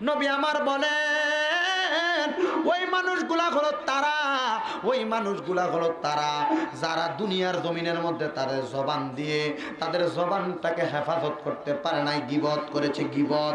নবী আমার বলেন, ওই মানুষগুলা হলো তারা, ওই মানুষগুলা হলো তারা যারা দুনিয়ার জমিনের মধ্যে তাদের জবান দিয়ে তাদের জবানটাকে হেফাজত করতে পারে নাই, গীবত করেছে। গীবত,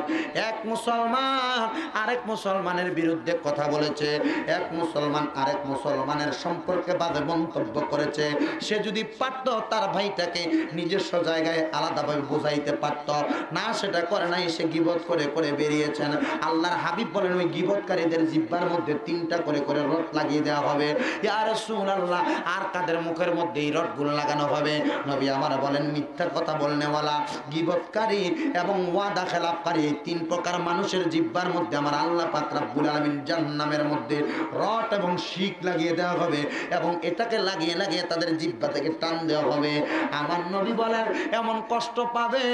এক মুসলমান আরেক মুসলমানের বিরুদ্ধে কথা বলেছে, এক মুসলমান আরেক মুসলমানের সম্পর্কে বাজে মন্তব্য করেছে। সে যদি পারত তার ভাইটাকে নিজস্ব জায়গায় আলাদাভাবে বোঝাইতে পারত, না সেটা করে নাই, সে গীবত করে করে বেরিয়েছেন। আল্লাহর হাবিব বলেন, ওই গীবতকারীদের জিহ্বার মধ্যে 3টা করে করে রড লাগিয়ে দেওয়া হবে। ইয়া রাসূলুল্লাহ, আর কাদের মুখের মধ্যে এই রডগুলো লাগানো হবে? নবী আমার বলেন, মিথ্যা কথা বলনেওয়ালা, গীবতকারী এবং ওয়াদা খেলাপকারী, এই 3 প্রকার মানুষের জিহ্বার মধ্যে আমার আল্লাহ পাক রব্বুল আলামিন জাহান্নামের মধ্যে রড এবং শিক লাগিয়ে দেওয়া হবে এবং এটাকে লাগিয়ে লাগিয়ে তাদের জিহ্বা থেকে টান দেওয়া হবে। আমার নবী বলেন, এমন কষ্ট পাবে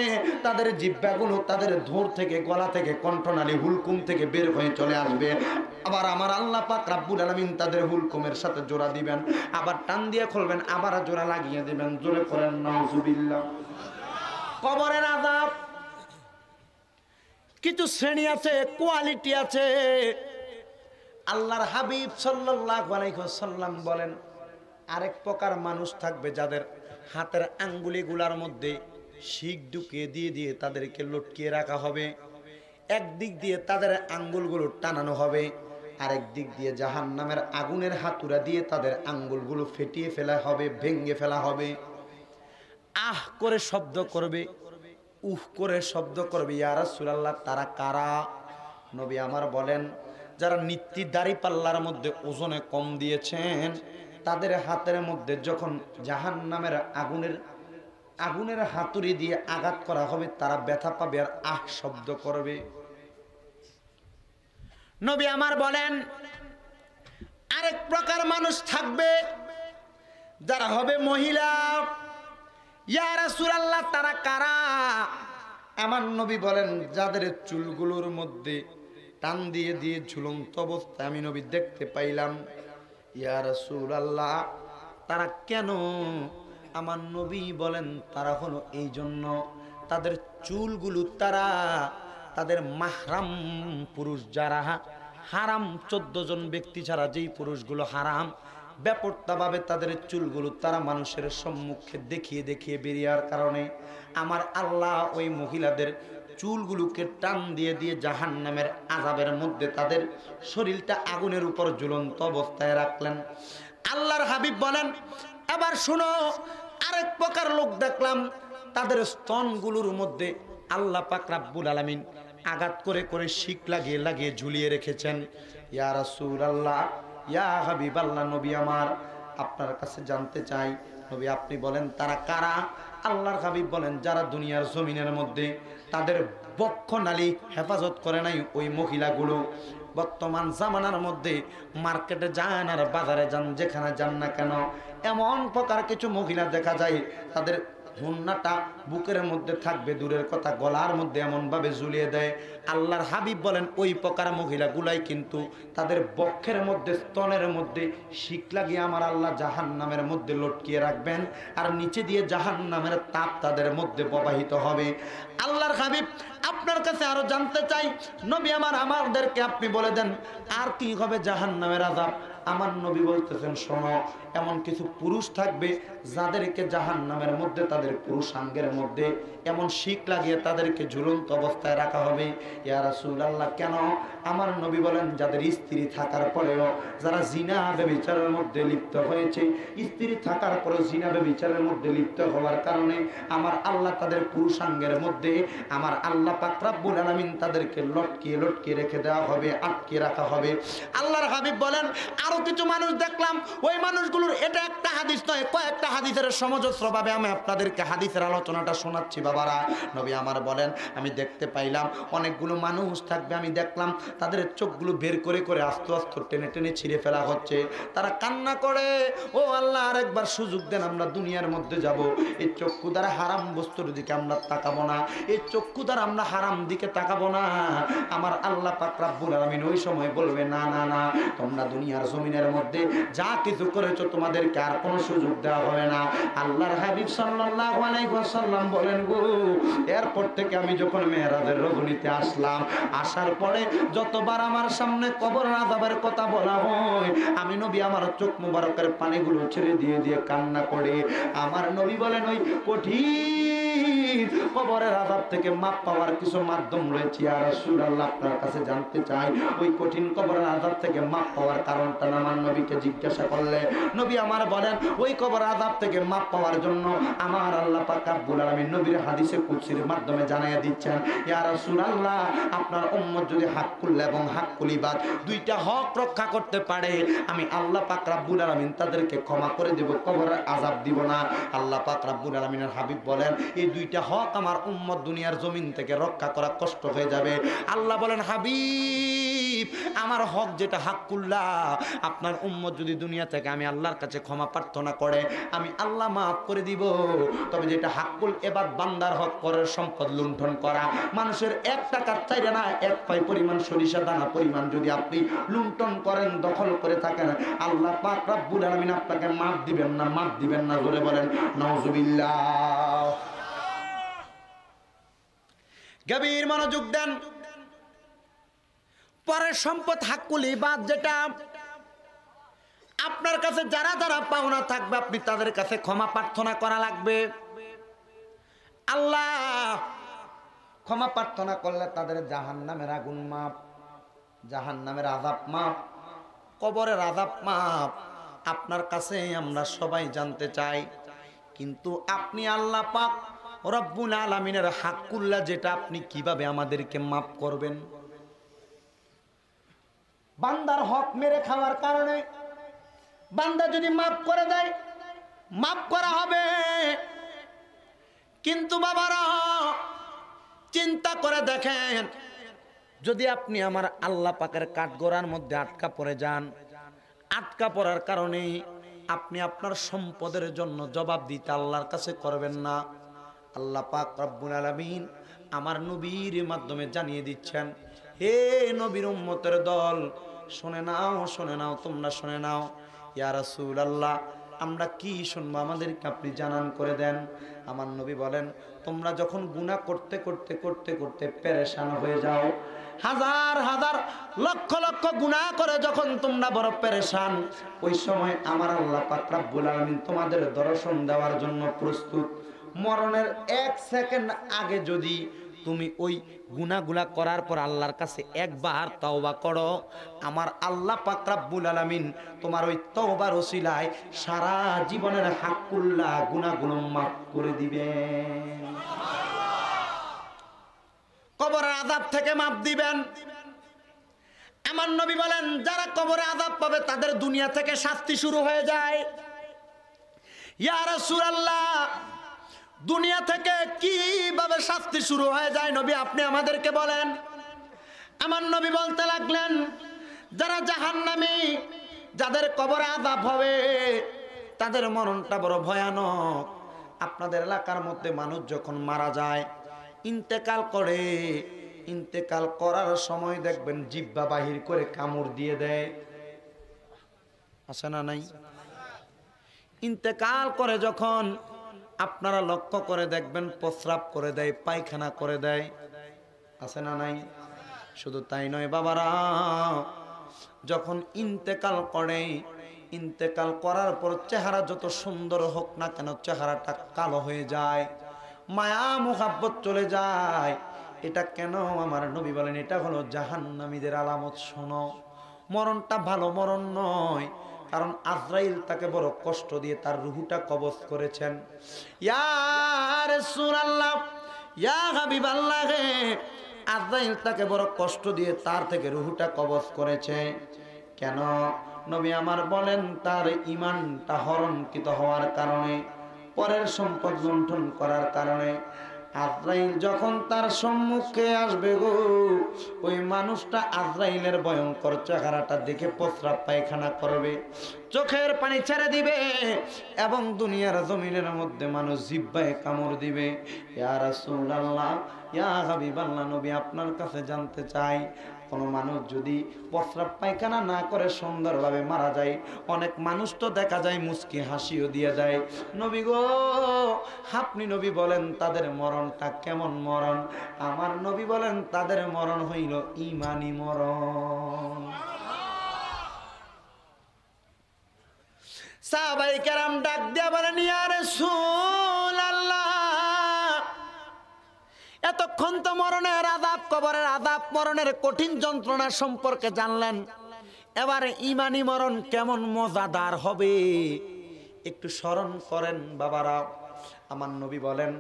তাদের জিহ্বাগুলো তাদের ধুর থেকে, গলা থেকে, কণ্ঠনালী, হুলকুম থেকে বের হয়ে চলে আসবে। আবার আমার আল্লাহ পাক রব্বুল আলামিন তাদের হুলকুমের সাথে জোড়া দিবেন, আবার টান দিয়ে খুলবেন, আবার জোড়া লাগিয়ে দিবেন। জোরে পড়েন নাউজুবিল্লাহ। কবরের আযাব কিছু শ্রেণী আছে, কোয়ালিটি আছে। আল্লাহর হাবিব সাল্লাল্লাহু আলাইহি ওয়াসাল্লাম বলেন, আরেক প্রকার মানুষ থাকবে যাদের হাতের আঙ্গুলিগুলার মধ্যে শিক ঢুকিয়ে দিয়ে দিয়ে তাদেরকে লটকিয়ে রাখা হবে। একদিক দিয়ে তাদের আঙ্গুলগুলো টানানো হবে, আরেক দিক দিয়ে জাহান্নামের আগুনের হাতুড়া দিয়ে তাদের আঙ্গুলগুলো ফেটিয়ে ফেলা হবে, ভেঙে ফেলা হবে। আহ করে শব্দ করবে, উহ করে শব্দ করবে। ইয়া রাসূলুল্লাহ, তারা কারা? নবী আমার বলেন, যারা নিত্যি দাড়ি পাল্লার মধ্যে ওজনে কম দিয়েছেন, তাদের হাতের মধ্যে যখন জাহান্নামের আগুনের হাতুড়ি দিয়ে আঘাত করা হবে, তারা ব্যথা পাবে আর আহ শব্দ করবে। নবী আমার বলেন, আরেক প্রকার মানুষ থাকবে যারা হবে মহিলা। ইয়া রাসূলুল্লাহ, তারা কারা? আমার নবী বলেন, যাদের চুলগুলোর মধ্যে টান দিয়ে দিয়ে ঝুলন্ত অবস্থায় আমি নবী দেখতে পাইলাম। ইয়া রাসূলুল্লাহ, তারা কেন? আমার নবী বলেন, তারা হলো এই জন্য, তাদের চুলগুলো তারা তাদের মাহরাম পুরুষ যারা, হারাম 14 জন ব্যক্তি ছাড়া যেই পুরুষগুলো হারাম, ব্যাপারটাভাবে তাদের চুলগুলো তারা মানুষের সম্মুখে দেখিয়ে দেখিয়ে বেরিয়ার কারণে আমার আল্লাহ ওই মহিলাদের চুলগুলোকে টান দিয়ে দিয়ে জাহান্নামের আযাবের মধ্যে তাদের শরীরটা আগুনের উপর ঝুলন্ত অবস্থায় রাখলেন। আল্লাহর হাবিব বলেন, এবার শুনো, আরেক প্রকার লোক দেখলাম, তাদের স্তনগুলোর মধ্যে আল্লাহ পাক রব্বুল আলামিন আঘাত করে করে শিক লাগিয়ে লাগিয়ে ঝুলিয়ে রেখেছেন। ইয়া রাসূলুল্লাহ, ইয়া হাবিবাল্লাহ, নবী আমার আপনার কাছে জানতে চাই, নবী আপনি বলেন তারা কারা? আল্লাহর হাবিব বলেন, যারা দুনিয়ার জমিনের মধ্যে তাদের বক্ষনালী হেফাজত করে নাই ওই মহিলাগুলো বর্তমান জামানার মধ্যে মার্কেটে যান আর বাজারে যান, যেখানে যান না কেন, এমন প্রকার কিছু মহিলা দেখা যায় তাদের হুন্নাটা বুকের মধ্যে থাকবে, দূরের কথা গলার মধ্যে এমনভাবে ঝুলিয়ে দেয়। আল্লাহর হাবিব বলেন ওই প্রকার মহিলাগুলাই কিন্তু তাদের বক্ষের মধ্যে স্তনের মধ্যে শিক লাগিয়ে আমার আল্লাহ জাহান্নামের মধ্যে লটকিয়ে রাখবেন, আর নিচে দিয়ে জাহান্নামের তাপ তাদের মধ্যে প্রবাহিত হবে। আল্লাহর হাবিব আপনার কাছে আরো জানতে চাই, নবী আমার আমাদেরকে আপনি বলে দেন আর কি হবে জাহান্নামের আযাব। আমার নবী বলতেছেন, শোনো, এমন কিছু পুরুষ থাকবে যাদেরকে জাহান্নামের মধ্যে তাদের পুরুষাঙ্গের মধ্যে এমন শিক লাগিয়ে তাদেরকে ঝুলন্ত অবস্থায় রাখা হবে। ইয়া রাসূলুল্লাহ, কেন? আমার নবী বলেন, যাদের স্ত্রী থাকার পরেও যারা জিনা ব্যভিচারের মধ্যে লিপ্ত হয়েছে, স্ত্রী থাকার পরেও জিনা ব্যভিচারের মধ্যে লিপ্ত হওয়ার কারণে আমার আল্লাহ তাদের পুরুষাঙ্গের মধ্যে আমার আল্লাহ পাক রব্বুল আলামিন তাদেরকে লটকিয়ে লটকিয়ে রেখে দেওয়া হবে, আটকে রাখা হবে। আল্লাহর হাবিব বলেন, আরো কিছু মানুষ দেখলাম, ওই মানুষগুলোর এটা একটা হাদিস নয়, কয়েকটা হাদিসের সমজস্র ভাবে আমি আপনাদেরকে হাদিসের আলোচনাটা শোনাচ্ছি বাবারা। নবী আমার বলেন, আমি দেখতে পাইলাম অনেকগুলো মানুষ থাকবে, আমি দেখলাম তাদের চোখগুলো বের করে করে আস্তে আস্তে টেনে টেনে ছিঁড়ে ফেলা হচ্ছে। তারা কান্না করে, ও আল্লাহ আরেকবার সুযোগ দেন, আমরা দুনিয়ার মধ্যে যাব, এই চক্ষু দ্বারা হারাম বস্তুর দিকে আমরা তাকাবো না, এই চক্ষু দ্বারা আমরা হারাম দিকে তাকাবো না। আমার আল্লাহ পাক রব্বুল আলামিন ওই সময় বলবে, না না না, তোমরা দুনিয়ার জমিনের মধ্যে যা কিছু করেছো তোমাদেরকে আর কোনো সুযোগ দেওয়া হবে না। আল্লাহর হাবিব সাল্লাল্লাহু আলাইহি ওয়াসাল্লাম বলেন, গো এরপর থেকে আমি যখন মেরাজের রজনীতে আসলাম, আসার পরে যতবার আমার সামনে কবর আযাবের কথা বলা হয়, আমি নবী আমার চোখ মুবারকের পানিগুলো ছেড়ে দিয়ে দিয়ে কান্না করে। আমার নবী বলেন, ওই কঠিন কবরের আযাব থেকে মাপ পাওয়ার কিছু মাধ্যম রয়েছে। ইয়া রাসূলুল্লাহ, আপনার কাছে জানতে চাই, ওই কঠিন কবরের আযাব থেকে মাপ পাওয়ার কারণটা আমার নবীকে জিজ্ঞাসা করলে নবী আমার বলেন, ওই কবর আযাব থেকে মাপ পাওয়ার জন্য আমার আল্লাহ পাক রব্বুল আলামিন নবীর হাদিসে কুদসির মাধ্যমে জানাইয়া দিচ্ছেন, ইয়া রাসূলুল্লাহ, আপনার উম্মত যদি হাক্কুল এবং হাক্কুল ইবাদ দুইটা হক রক্ষা করতে পারে, আমি আল্লাহ পাক রব্বুল আলামিন তাদেরকে ক্ষমা করে দেব, কবরের আযাব দিব না। আল্লাহ পাক রব্বুল আলামিনের হাবিব বলেন, এই দুইটা হক আমার উম্মত দুনিয়ার জমিন থেকে রক্ষা করা কষ্ট হয়ে যাবে। আল্লাহ বলেন, হাবিব, আমার হক যেটা হাক্কুল্লাহ, আপনার উম্মত যদি দুনিয়া থেকে আমি আল্লাহর কাছে ক্ষমা প্রার্থনা করে আমি আল্লাহ মাফ করে দিব। তবে যেটা হাক্কুল ইবাদ, বান্দার হক, পরের সম্পদ লুণ্ঠন করা, মানুষের এক টাকার চাইরে না এক পাই পরিমাণ সরিষা দানা পরিমাণ যদি আপনি লুণ্ঠন করেন, দখল করে থাকেন, আল্লাহ পাক রব্বুল আলামিন আপনাকে মাফ দিবেন না, মাফ দিবেন না। জোরে বলেন নাউজুবিল্লাহ। গভীর মনোযোগ দেন। পরের সম্পদ হাক্কুল ইবাদ, যেটা আপনার কাছে যারা যারা পাওনা থাকবে আপনি তাদের কাছে ক্ষমা প্রার্থনা করা লাগবে। আল্লাহ ক্ষমা প্রার্থনা করলে তাদের জাহান্নামের আগুন মাপ, জাহান্নামের আযাব মাপ, কবরের আযাব মাপ। আপনার কাছে আমরা সবাই জানতে চাই, কিন্তু আপনি আল্লাহ পাক রব্বুল আলামিনের হাক্কুল্লাহ যেটা, আপনি কিভাবে আমাদেরকে মাফ করবেন? বান্দার হক মেরে খাওয়ার কারণে বান্দা যদি মাফ করে দেয়, মাফ করা হবে, কিন্তু বাবারা চিন্তা করে দেখেন, যদি আপনি আমার আল্লাহ পাকের কাঠগড়ার মধ্যে আটকা পড়ে যান, আটকা পড়ার কারণে আপনি আপনার সম্পদের জন্য জবাব দিতে আল্লাহর কাছে করবেন না। আল্লাহ পাক রব্বুল আলামিন আমার নবীর মাধ্যমে জানিয়ে দিচ্ছেন, হে নবীর উম্মতের দল, শুনে নাও, শুনে নাও, তোমরা শুনে নাও। ইয়া রাসূলুল্লাহ, আমরা কি শুনবো, আমাদেরকে আপনি জানান করে দেন। আমার নবী বলেন, তোমরা যখন গুনাহ করতে করতে করতে করতে পেরেশান হয়ে যাও, হাজার হাজার লক্ষ লক্ষ গুনাহ করে যখন তোমরা বড় পেরেশান, ওই সময় আমার আল্লাহ পাক রব্বুল আলামিন তোমাদের দর্শন দেওয়ার জন্য প্রস্তুত। মরণের 1 সেকেন্ড আগে যদি তুমি ওই গুনাহগুলা করার পর আল্লাহর কাছে একবার তওবা করো, আমার আল্লাহ পাক রব্বুল আলামিন তোমার ওই তওবার ওসিলায় সারা জীবনের হাক্কুল্লাহ গুনাহগুলো মাফ করে দিবেন, কবরের আযাব থেকে মাফ দিবেন। আমার নবী বলেন, যারা কবরে আযাব পাবে তাদের দুনিয়া থেকে শাস্তি শুরু হয়ে যায়। ইয়া রাসূলুল্লাহ, দুনিয়া থেকে কিভাবে শাস্তি শুরু হয়ে যায় নবী, আপনি আমাদেরকে বলেন। আমার নবী বলতে লাগলেন, যারা জাহান্নামী, যাদের কবরে আযাব হবে তাদের মরণটা বড় ভয়ানক। আপনাদের এলাকার মধ্যে মানুষ যখন মারা যায়, ইন্তেকাল করে, ইন্তেকাল করার সময় দেখবেন জিহ্বা বাহির করে কামড় দিয়ে দেয়, আছে না নাই? ইন্তেকাল করে যখন আপনারা লক্ষ্য করে দেখবেন প্রস্রাব করে দেয়, পায়খানা করে দেয়, আছে না নাই? শুধু তাই নয় বাবারা, যখন ইন্তেকাল করে, ইন্তেকাল করার পর চেহারা যত সুন্দর হোক না কেন চেহারাটা কালো হয়ে যায়, মায়া মোহাব্বত চলে যায়। এটা কেন? আমার নবী বলেন এটা হলো জাহান্নামীদের আলামত। শোনো, মরণটা ভালো মরণ নয়, কারণ আজরাইল তাকে বড় কষ্ট দিয়ে তার রুহুটা কবজ করেছেন। ইয়া রাসূলুল্লাহ, ইয়া হাবিবাল্লাহ, আজরাইল তাকে বড় কষ্ট দিয়ে তার থেকে রুহুটা কবজ করেছে। কেন? নবী আমার বলেন তার ঈমানটা হরণকৃত হওয়ার কারণে, পরের সম্পদ লুণ্ঠন করার কারণে। আজরাইল যখন তার সম্মুখে আসবে গো, ওই মানুষটা আজরাইলের ভয়ঙ্কর চেহারাটা দেখে প্রস্রাব পায়খানা করবে, চোখের পানি ছেড়ে দিবে, এবং দুনিয়ার জমিনের মধ্যে মানুষ জিহ্বায় কামড় দিবে। ইয়া রাসূলুল্লাহ, ইয়া হাবিবাল্লাহ, নবী আপনার কাছে জানতে চাই, কোনো মানুষ যদি প্রস্রাব পায়খানা না করে সুন্দরভাবে মারা যায়, অনেক মানুষ তো দেখা যায় মুচকি হাসিও দিয়ে যায়, নবী গো আপনি নবী বলেন তাদের মরণটা কেমন মরণ? আমার নবী বলেন তাদের মরণ হইল ঈমানি মরণ। সাহাবায়ে কেরাম ডাক দিয়া বলেন, ইয়া রাসূলুল্লাহ, এতক্ষণ তো মরণের আযাব, কবরের আযাব, মরণের কঠিন যন্ত্রণা সম্পর্কে জানলেন, এবারে ঈমানি মরণ কেমন মজাদার হবে একটু স্মরণ করেন বাবারা। আমার নবী বলেন,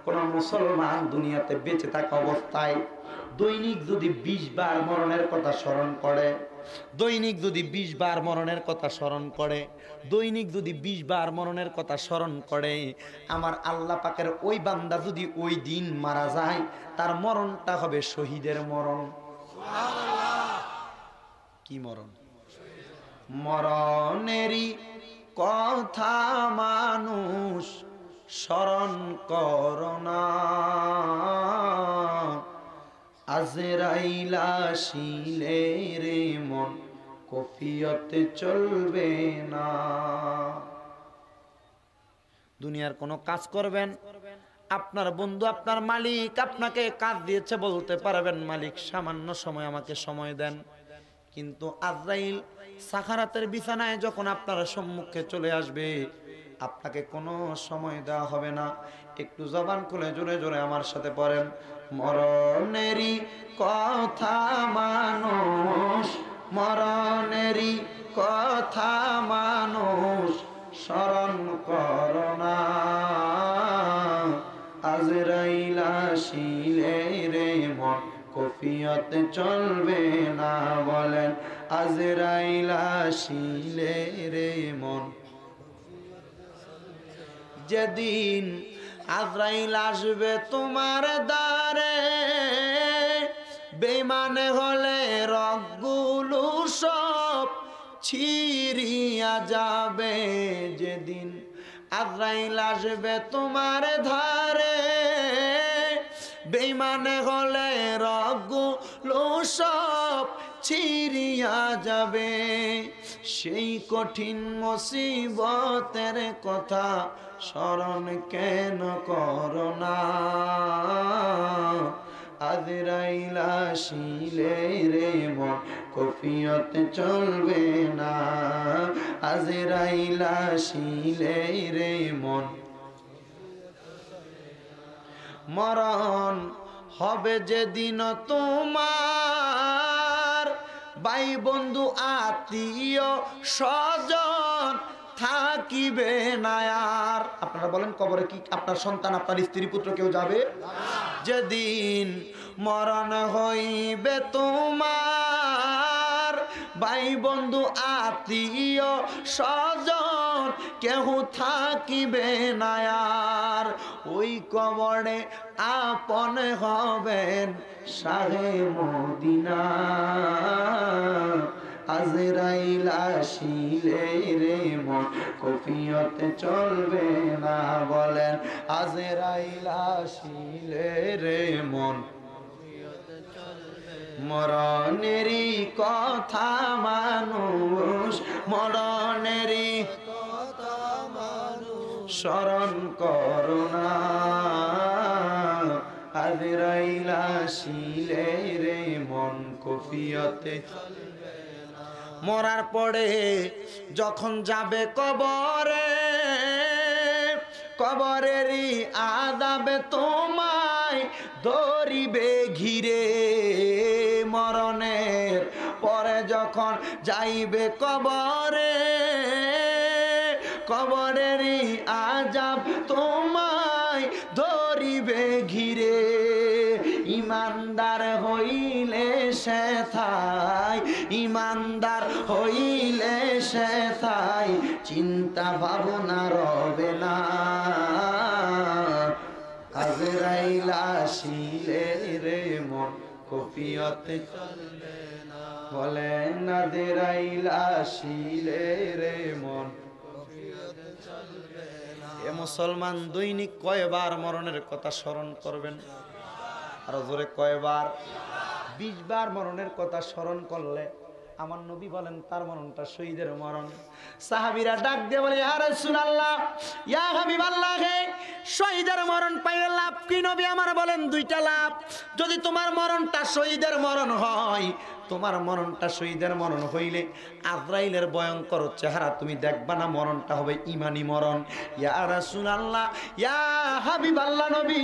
কোন মুসলমান দুনিয়াতে বেঁচে থাকা অবস্থায় দৈনিক যদি 20 বার মরণের কথা স্মরণ করে, দৈনিক যদি 20 বার মরণের কথা স্মরণ করে, দৈনিক যদি 20 বার মরণের কথা স্মরণ করে, আমার আল্লাহ পাকের ওই বান্দা যদি ওই দিন মারা যায়, তার মরণটা হবে শহীদের মরণ। কি মরণ? মরণেরই কথা মানুষ স্মরণ করোনা, আজরাইল আসিলে রে মন কফিয়তে চলবে না। দুনিয়ার কোনো কাজ করবেন, আপনার বন্ধু, আপনার মালিক আপনাকে কাজ দিয়েছে, বলতে পারবেন মালিক সামান্য সময় আমাকে সময় দেন, কিন্তু আজরাইল সাখারাতের বিছানায় যখন আপনার সম্মুখে চলে আসবে, আপনাকে কোনো সময় দেওয়া হবে না। একটু জবান খুলে জোরে জোরে আমার সাথে পড়েন, মরণেরই কথা মানুষ, মরণেরই কথা মানুষ স্মরণ করোনা, আজরাইল আসিলে রে মন কফিয়তে চলবে না। বলেন, আজরাইল আসিলে রে মন, যেদিন আজরাইল আসবে তোমার দ্বারে, বেঈমানে হলে রগগুলো সব ছিঁড়িয়া যাবে। যেদিন আজরাইল আসবে তোমার ধারে, বেঈমানে হলে রগগুলো সব ছিঁড়িয়া যাবে। সেই কঠিন মুসিবতের কথা স্মরণ কেন করো না, আজরাইল আসিলে রে মন কফিয়তে চলবে না, আজরাইল আসিলে রে মন। মরণ হবে যেদিন তোমার ভাই বন্ধু আত্মীয় স্বজন থাকিবে না আর। আপনারা বলেন কবরে কি আপনার সন্তান আপনার স্ত্রী পুত্র কেউ যাবে? যেদিন মরণ হইবে তোমার ভাই বন্ধু আত্মীয় স্বজন কেহ থাকিবে না আর। ওই কবরে আপন হবেন শাহে মদিনা। আজরাইল আসিলে রে মন কফিয়তে চলবে না। বলেন আজরাইল আসিলে রে মন মরণেরই কথা মানুষ মরণেরই স্মরণ করোনা। আজরাইল আসিলে রে মন কফিয়তে মরার পরে যখন যাবে কবরে কবরেরই আযাবে তোমায় ধরিবে ঘিরে। মরণের পরে যখন যাইবে কবরে কবরেরই আযাব তোমায় ধরিবে ঘিরে। ইমানদার হইলে সেথায় ইমানদার হইলে সেথায় চিন্তা ভাবনা রবে না। আজরাইল আসিলে রে মন কফিয়তে চলবে না। বলেন আজরাইল আসিলে রে মন কফিয়তে চলবে না। এ মুসলমান দৈনিক কয়বার মরণের কথা স্মরণ করবেন? আর জোরে কয়বার? 20 বার মরণের কথা স্মরণ করলে আমার নবী বলেন তার মরণটা শহীদের মরণ। সাহাবীরা ডাক দিয়ে বলে ইয়া রাসূলুল্লাহ ইয়া হাবিবাল্লাহ, শহীদের মরণ পাইলে লাভ কি নবী? আমার বলেন দুইটা লাভ। যদি তোমার মরণটা শহীদের মরণ হয়, তোমার মরণটা শহীদের মরণ হইলে আজরাইলের ভয়ঙ্কর চেহারা তুমি দেখবা না, মরণটা হবে ঈমানি মরণ। ইয়া রাসূলুল্লাহ ইয়া হাবিবাল্লাহ নবী,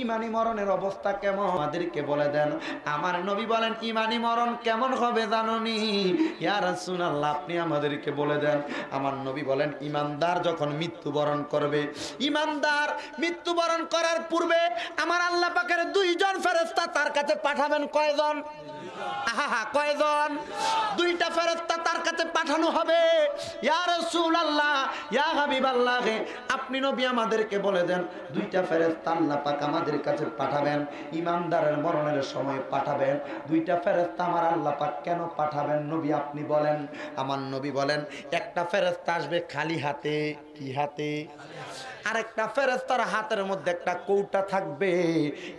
ঈমানি মরণের অবস্থা কেমন আমাদেরকে বলে দেন। আমার নবী বলেন ঈমানি মরণ কেমন হবে জানোনি? ইয়া রাসূলুল্লাহ আপনি আমাদেরকে বলে দেন। আমার নবী বলেন ঈমানদার যখন মৃত্যুবরণ করবে, ঈমানদার মৃত্যুবরণ করার পূর্বে আমার আল্লাহ পাকের 2 জন ফেরেশতা তার কাছে পাঠাবেন। কয়জন? আহা কয়জন? 2টা ফেরেশতা তার কাছে পাঠানো হবে। ইয়া রাসূলুল্লাহ ইয়া হাবিবাল্লাহ আপনি নবী আমাদেরকে বলে দেন 2টা ফেরেশতা আল্লাহ পাক আমাদের কাছে পাঠাবেন, ঈমানদারের মরণের সময় পাঠাবেন। 2টা ফেরেশতা আমার আল্লাহ পাক কেন পাঠাবেন নবী আপনি বলেন? আমার নবী বলেন একটা ফেরেশতা আসবে খালি হাতে। কি হাতে? আরেকটা ফেরেশতার হাতের মধ্যে একটা কৌটা থাকবে।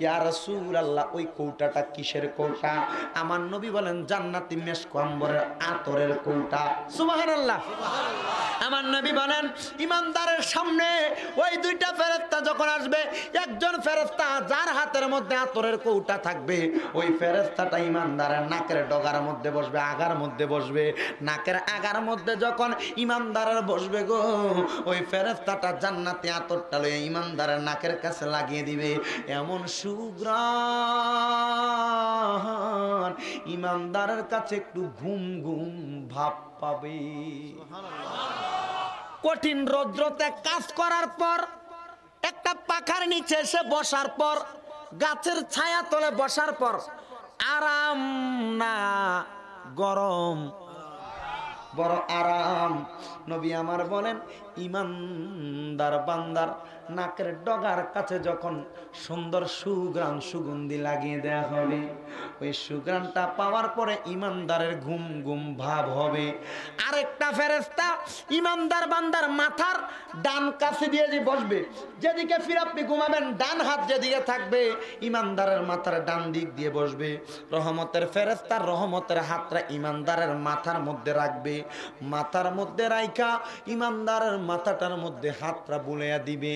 ইয়া রাসূলুল্লাহ ওই কৌটাটা কিসের কৌটা? আমার নবী বলেন জান্নাতি মেশক আম্বরের আতরের কৌটা। সুবহানাল্লাহ সুবহানাল্লাহ। আমার নবী বলেন ঈমানদারের সামনে ওই 2টা ফেরেশতা যখন আসবে, একজন ফেরেশতা যার হাতের মধ্যে আতরের কৌটা থাকবে, ওই ফেরেশতাটা ঈমানদারের নাকের ডগার মধ্যে বসবে, আগার মধ্যে বসবে। নাকের আগার মধ্যে যখন ঈমানদারের বসবে গো, ওই ফেরেশতাটা জান্নাতি আতরটা লয়ে ঈমানদারের নাকের কাছে লাগিয়ে দিবে। এমন সুঘ্রাণ ঈমানদারের কাছে একটু ঘুম ঘুম ভাব পাবে। কঠিন রৌদ্রতে কাজ করার পর একটা পাখার নিচে এসে বসার পর, গাছের ছায়া তলে বসার পর আরাম না গরম? বড় আরাম। নবী আমার বলেন ঈমানদার বান্দার নাকের ডগার কাছে যখন সুন্দর সুঘ্রাণ সুগন্ধি লাগিয়ে দেয়া হবে, ওই সুঘ্রাণটা পাওয়ার পরে ঈমানদারের ঘুম ঘুম ভাব হবে। আরেকটা ফেরেশতা ঈমানদার বান্দার মাথার ডান কাছে দিয়ে যে বসবে, যেদিকে ফিরে আপনি ঘুমাবেন ডান হাত যেদিকে থাকবে ঈমানদারের মাথার ডান দিক দিয়ে বসবে। রহমতের ফেরেশতার রহমতের হাতটা ঈমানদারের মাথার মধ্যে রাখবে। মাথার মধ্যে রাইখা ঈমানদারের মাথাটার মধ্যে হাতটা বুলাইয়া দিবে।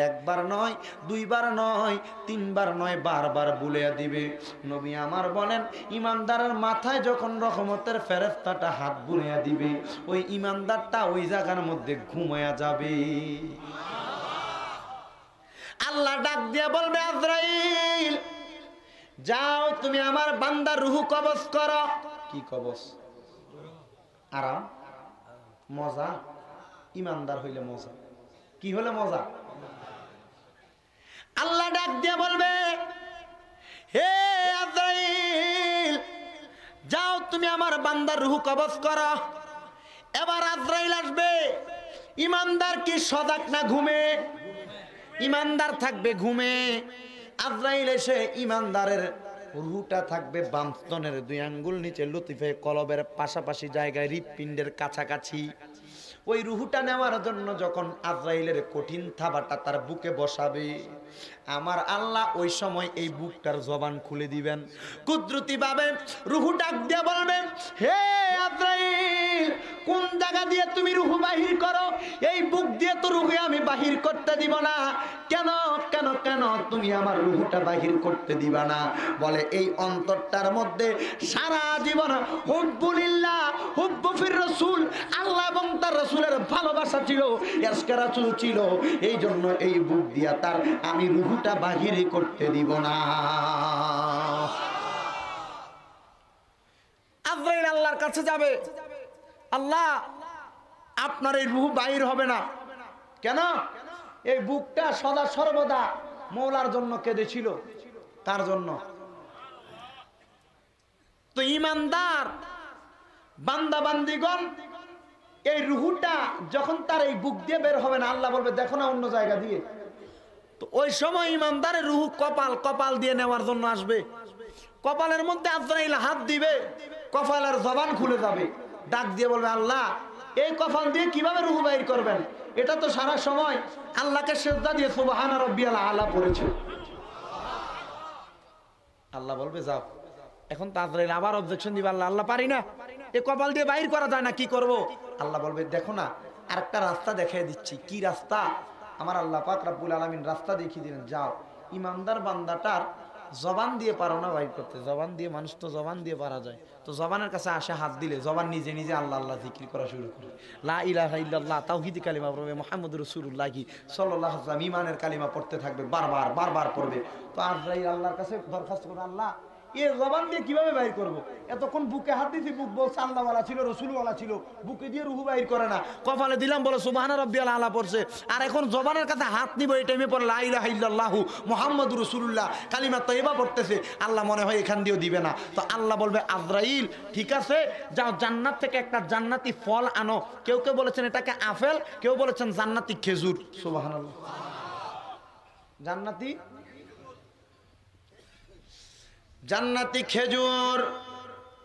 একবার নয়, 2 বার নয়, 3 বার নয়, বারবার বুলাইয়া দিবে। নবী আমার বলেন ঈমানদারের মাথায় যখন রহমতের ফেরেশতাটা হাত বুলাইয়া দিবে, ওই ঈমানদারটা ওই জায়গার মধ্যে ঘুমায়া যাবে। আল্লাহ ডাক দিয়া বলবে আজরাইল যাও তুমি আমার বান্দার রুহু কবজ করো। কি কবজ? আরাম, মজা। ইমানদার হইলে মজা। কি হলে মজা? আল্লাহ ডাক দিয়ে বলবে, হে আজরাইল, যাও তুমি আমার বান্দার রুহু কবজ করো। এবার আজরাইল আসবে। ইমানদার কি সজাগ না ঘুমে? ইমানদার থাকবে ঘুমে। আজরাইল এসে ইমানদারের রুহুটা থাকবে বামস্তনের 2 আঙ্গুল নিচে লতিফে কলবের পাশাপাশি জায়গায় হৃৎপিণ্ডের কাছাকাছি। ওই রুহুটা নেওয়ার জন্য যখন আজরাইলের কঠিন থাবাটা তার বুকে বসাবে, আমার আল্লাহ ওই সময় এই বুকটার জবান খুলে দিবেন। কুদরতি ভাবে রুহু ডাক দিয়ে বলবেন, হে আজরাইল, কোন জায়গা দিয়ে তুমি রুহু বাহির করো? এই বুক দিয়ে তো রুহু আমি বাহির করতে দিব না। কেন কেন কেন তুমি আমার রুহুটা বাহির করতে দিবা না? বলে, এই অন্তরটার মধ্যে সারা জীবন হুব্বুলিল্লাহ, হুব্বু ফির রাসূল, আল্লাহ এবং তার রাসূলের ভালোবাসা ছিল, ইশকে রাসূল ছিল। এই জন্য এই বুক দিয়া তার আমি রুহুটা বাহির করতে দিব না। আজরাইল আল্লাহর কাছে যাবে, আল্লাহ আপনার এই রুহু বাহির হবে না কেন? এই বুকটা সদা সর্বদা মওলার জন্য কেঁদেছিল। তার জন্য তো ইমানদার বান্দা বান্দিগণ এই রুহুটা যখন তার এই বুক দিয়ে বের হবে না, আল্লাহ বলবে দেখো না অন্য জায়গা দিয়ে। তো ওই সময় ইমানদারের রুহু কপাল দিয়ে নেওয়ার জন্য আসবে। কপালের মধ্যে আজরাইল হাত দিবে, কপালের জবান খুলে যাবে। ডাক দিয়ে বলবে, আল্লাহ এই কপাল দিয়ে কিভাবে রুহু বাইর করবেন? এটা তো সারা সময় আল্লাহকে সিজদা দিয়ে সুবহান রাব্বিয়াল আলা পড়েছে। আল্লাহ বলবে যাও। এখন তো আজরাইল আবার অবজেকশন দিবে, আল্লাহ আল্লাহ পারি না, এই কপাল দিয়ে বাইর করা যায় না, কি করব? আল্লাহ বলবে দেখো না আরেকটা রাস্তা দেখিয়ে দিচ্ছি। কি রাস্তা? আমার আল্লাহ পাক রব্বুল আলামিন রাস্তা দেখিয়ে দিলেন, যাও ইমানদার বান্দাটার জবান দিয়ে পারো না বাইর করতে। জবান দিয়ে মানুষ তো জবান দিয়ে পারা যায়, তো জবানের কাছে আসে হাত দিলে জবান নিজে নিজে আল্লাহ আল্লাহ জিকির করা শুরু করে। লা ইলাহা ইল্লাল্লাহ তাওহীদ কালিমা পড়বে, মুহাম্মদুর রাসূলুল্লাহ সাল্লাল্লাহু আলাইহি ওয়াসাল্লাম ইমানের কালিমা পড়তে থাকবে, বারবার পড়বে। তো আজরাইল আল্লাহর কাছে দরখাস্ত করে, আল্লাহ এ জবান দিয়ে কিভাবে বাইর করব? এতক্ষণ বুকে হাত দিয়েছি, বুক বলছে আল্লাহওয়ালা ছিল, রসুলওয়ালা ছিল, বুকে দিয়ে রুহু বাইর করে না। কপালে দিলাম বলে সুবহান রাব্বিয়াল আলা পড়ছে, আর এখন জবানের কাছে হাত নিব এই টাইমে পড়ে লা ইলাহা ইল্লাল্লাহু মুহাম্মাদুর রাসূলুল্লাহ কালিমা তাইয়্যিবা পড়তেছে। আল্লাহ মনে হয় এখান দিয়েও দিবে না। তো আল্লাহ বলবে, আজরাইল ঠিক আছে, যাও জান্নাত থেকে একটা জান্নাতি ফল আনো। কেউ কেউ বলেছেন এটাকে আপেল, কেউ বলেছেন জান্নাতি খেজুর। সুবহানাল্লাহ। জান্নাতি খেজুর।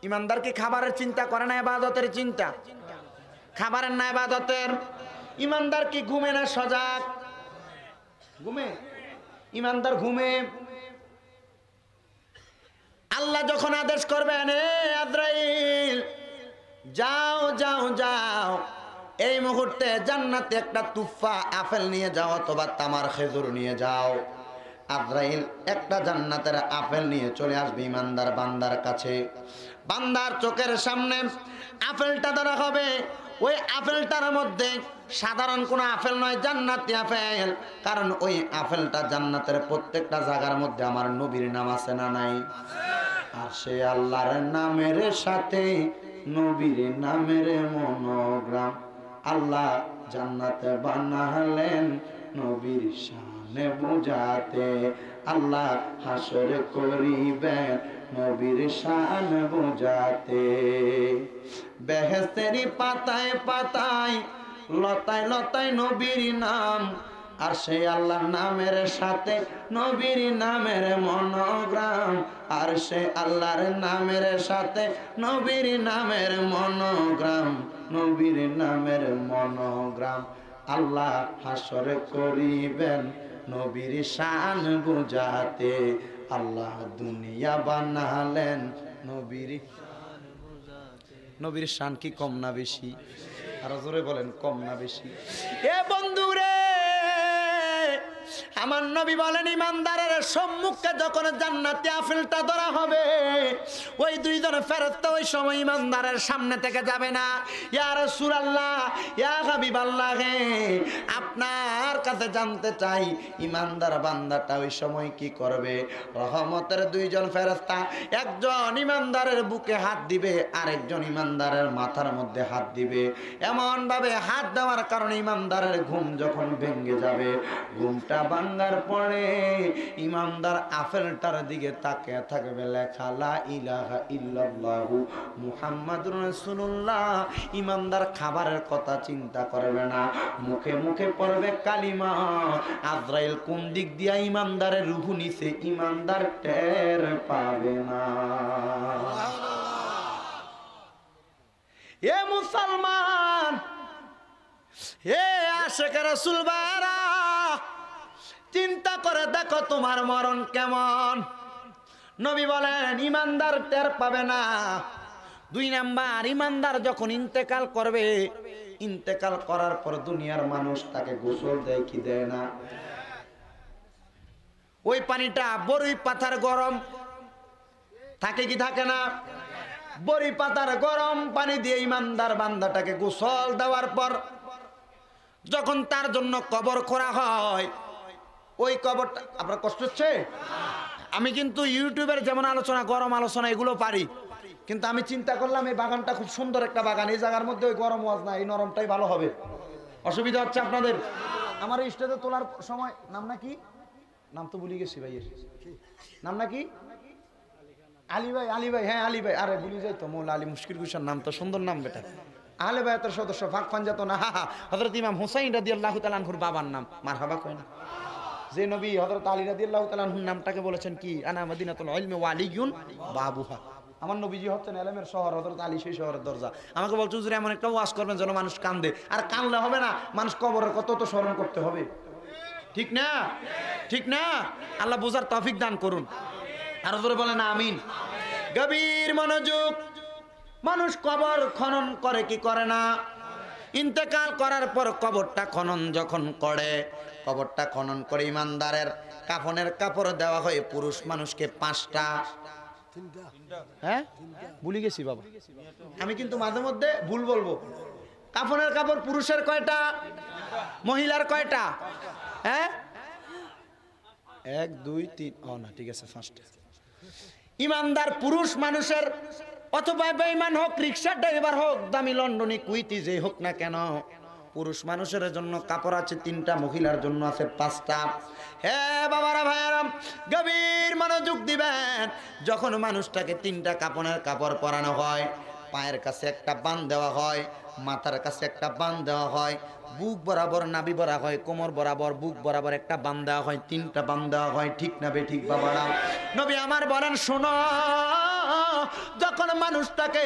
ইমানদার কি খাবারের চিন্তা করে না, ইবাদতের চিন্তা? খাবারের না ইবাদতের? ইমানদার কি ঘুমে না সজাগ? ঘুমে। ইমানদার ঘুমে। আল্লাহ যখন আদেশ করবেন, এ আজরাইল যাও যাও যাও, এই মুহূর্তে জান্নাতে একটা তুফা আপেল নিয়ে যাও অথবা তামার খেজুর নিয়ে যাও। আজরাইল একটা জান্নাতের আপেল নিয়ে চলে আসবে ইমানদার বান্দার কাছে। বান্দার চোখের সামনে আপেলটা ধরা হবে। ওই আপেলটার মধ্যে সাধারণ কোনো আপেল নয়, জান্নাতি আপেল। কারণ ওই আপেলটা জান্নাতের প্রত্যেকটা জায়গার মধ্যে আমার নবীর নাম আছে না নাই? আর সে আল্লাহর নামের সাথে নবীর নামের মনোগ্রাম আল্লাহ জান্নাতে বানালেন নবীর শানে বুঝাতে। আল্লাহ হাসর করিবেন নবীর শান বুঝাতে। বেহেশতেরি পাতায় পাতায় লতায় লতায় নবীর নাম, আর সেই আল্লাহর নামের সাথে নবীর নামের মনোগ্রাম। আর সে আল্লাহর নামের সাথে নবীর নামের মনোগ্রাম, নবীর নামের মনোগ্রাম। আল্লাহ হাসর করিবেন নবীর শান বুঝাতে। আল্লাহ দুনিয়া বানালেন নবীর। নবীর শান কি কম না বেশি? আরো জোরে বলেন, কম না বেশি? এ বন্ধুরে, আমার নবী বলেন ইমানদারের সম্মুখে যখন জান্নাতি আপেলটা ধরা হবে, ওই দুইজন ফেরেশতা ওই সময় ইমানদারের সামনে থেকে যাবে না। ইয়া রাসূলুল্লাহ, ইয়া হাবিবাল্লাহ, আপনার কাছে জানতে চাই ইমানদার বান্দাটা ওই সময় কি করবে? রহমতের দুইজন ফেরেশতা একজন ইমানদারের বুকে হাত দিবে, আরেকজন ইমানদারের মাথার মধ্যে হাত দিবে। এমন ভাবে হাত দেওয়ার কারণে ইমানদারের ঘুম যখন ভেঙে যাবে, ঘুমটা ভাঙার পরে ইমানদার আপেলটার দিকে তাকিয়ে থাকবে, লেখা লা ইলাহা ইল্লাল্লাহু মুহাম্মাদুর রাসূলুল্লাহ। ইমানদার খাবারের কথা চিন্তা করবে না, মুখে মুখে পড়বে কালিমা। আজরাইল কোন দিক দিয়া ইমানদারের রূহ নিছে ইমানদার টের পাবে না। এ মুসলমান, এ আশিক রাসূল বারা, চিন্তা করে দেখো তোমার মরণ কেমন। নবী বলেন ইমানদার টের পাবে না। 2 নাম্বার, ইমানদার যখন ইন্তেকাল করবে, ইন্তেকাল করার পর দুনিয়ার মানুষ তাকে গোসল দেয় কি দেয় না? ওই পানিটা বড়ই পাতার গরম থাকে কি থাকে না? বড়ি পাতার গরম পানি দিয়ে ইমানদার বান্দাটাকে গোসল দেওয়ার পর যখন তার জন্য কবর করা হয়, ওই কবরটা, আপনার কষ্ট হচ্ছে? আমি কিন্তু ইউটিউবের যেমন আলোচনা, গরম আলোচনা এগুলো পারি, কিন্তু আমি চিন্তা করলাম এই বাগানটা খুব সুন্দর একটা বাগান, এই জায়গার মধ্যে ওই গরম ওয়াজ না, এই নরমটাই ভালো হবে। অসুবিধা হচ্ছে আপনাদের? আমার স্টেজে তোলার সময় নাম নাকি, নাম তো ভুলে গেছি ভাইয়ের নাম নাকি, আলী ভাই, আলী ভাই, হ্যাঁ আলী ভাই, আরে ভুলে যাই তো, মৌলা আলী মুশকিল কুশার নাম তো সুন্দর নাম বেটা। আহলে বায়াতের সদস্য ফাঁক পাঞ্জাত না, হা হা, হযরত ইমাম হুসাইন রাদিয়াল্লাহু তাআলা আনহুর বাবার নাম। মারহাবা কই না? যে নবী হযরত আলী রাদিয়াল্লাহু তাআলা আনহুর নামটাকে বলেছেন কি, আনা মাদিনাতুল ইলমি ওয়া আলিয়ুন বাবুহা। আমার নবীজি হচ্ছেন ইলমের শহর, হযরত আলী সেই শহরের দরজা। আমাকে বলছে হুজুর এমন একটা ওয়াজ করবেন যেন মানুষ কান্দে। আর কানলে হবে না, মানুষ কবরের কত তো স্মরণ করতে হবে, ঠিক না? ঠিক না? আল্লাহ বুঝার তৌফিক দান করুন। আর জোরে বলেন আমিন। গভীর মনোযোগ। মানুষ কবর খনন করে কি করে না? ইন্তেকাল করার পর কবরটা খনন যখন করে, কবরটা খনন করে ইমানদারের কাফনের কাপড় দেওয়া হয় পুরুষ মানুষকে 5টা। হ্যাঁ ভুলে গেছি বাবা, আমি কিন্তু মাঝে মধ্যে ভুল বলবো। কাফনের কাপড় পুরুষের কয়টা, মহিলার কয়টা? হ্যাঁ 1 2 3, ও না ঠিক আছে 5টা। ইমানদার পুরুষ মানুষের, অথবা বেঈমান হোক, রিক্সা ড্রাইভার হোক, দামি লন্ডনী কুইতি যে হোক না কেন, পুরুষ মানুষের জন্য কাপড় আছে 3টা, মহিলার জন্য আছে 5টা। হে বাবারা ভাইয়ারা, গভীর মনোযোগ দিবেন। যখন মানুষটাকে 3টা কাপড়ের কাপড় পরানো হয়, পায়ের কাছে একটা বান দেওয়া হয়, মাথার কাছে একটা বান দেওয়া হয়, বুক বরাবর নাভি বরাবর হয়, কোমর বরাবর বুক বরাবর একটা বান দেওয়া হয়, 3টা বান দেওয়া হয়, ঠিক না বে ঠিক বাবারা? নবী আমার বলেন শোনো, যখন মানুষটাকে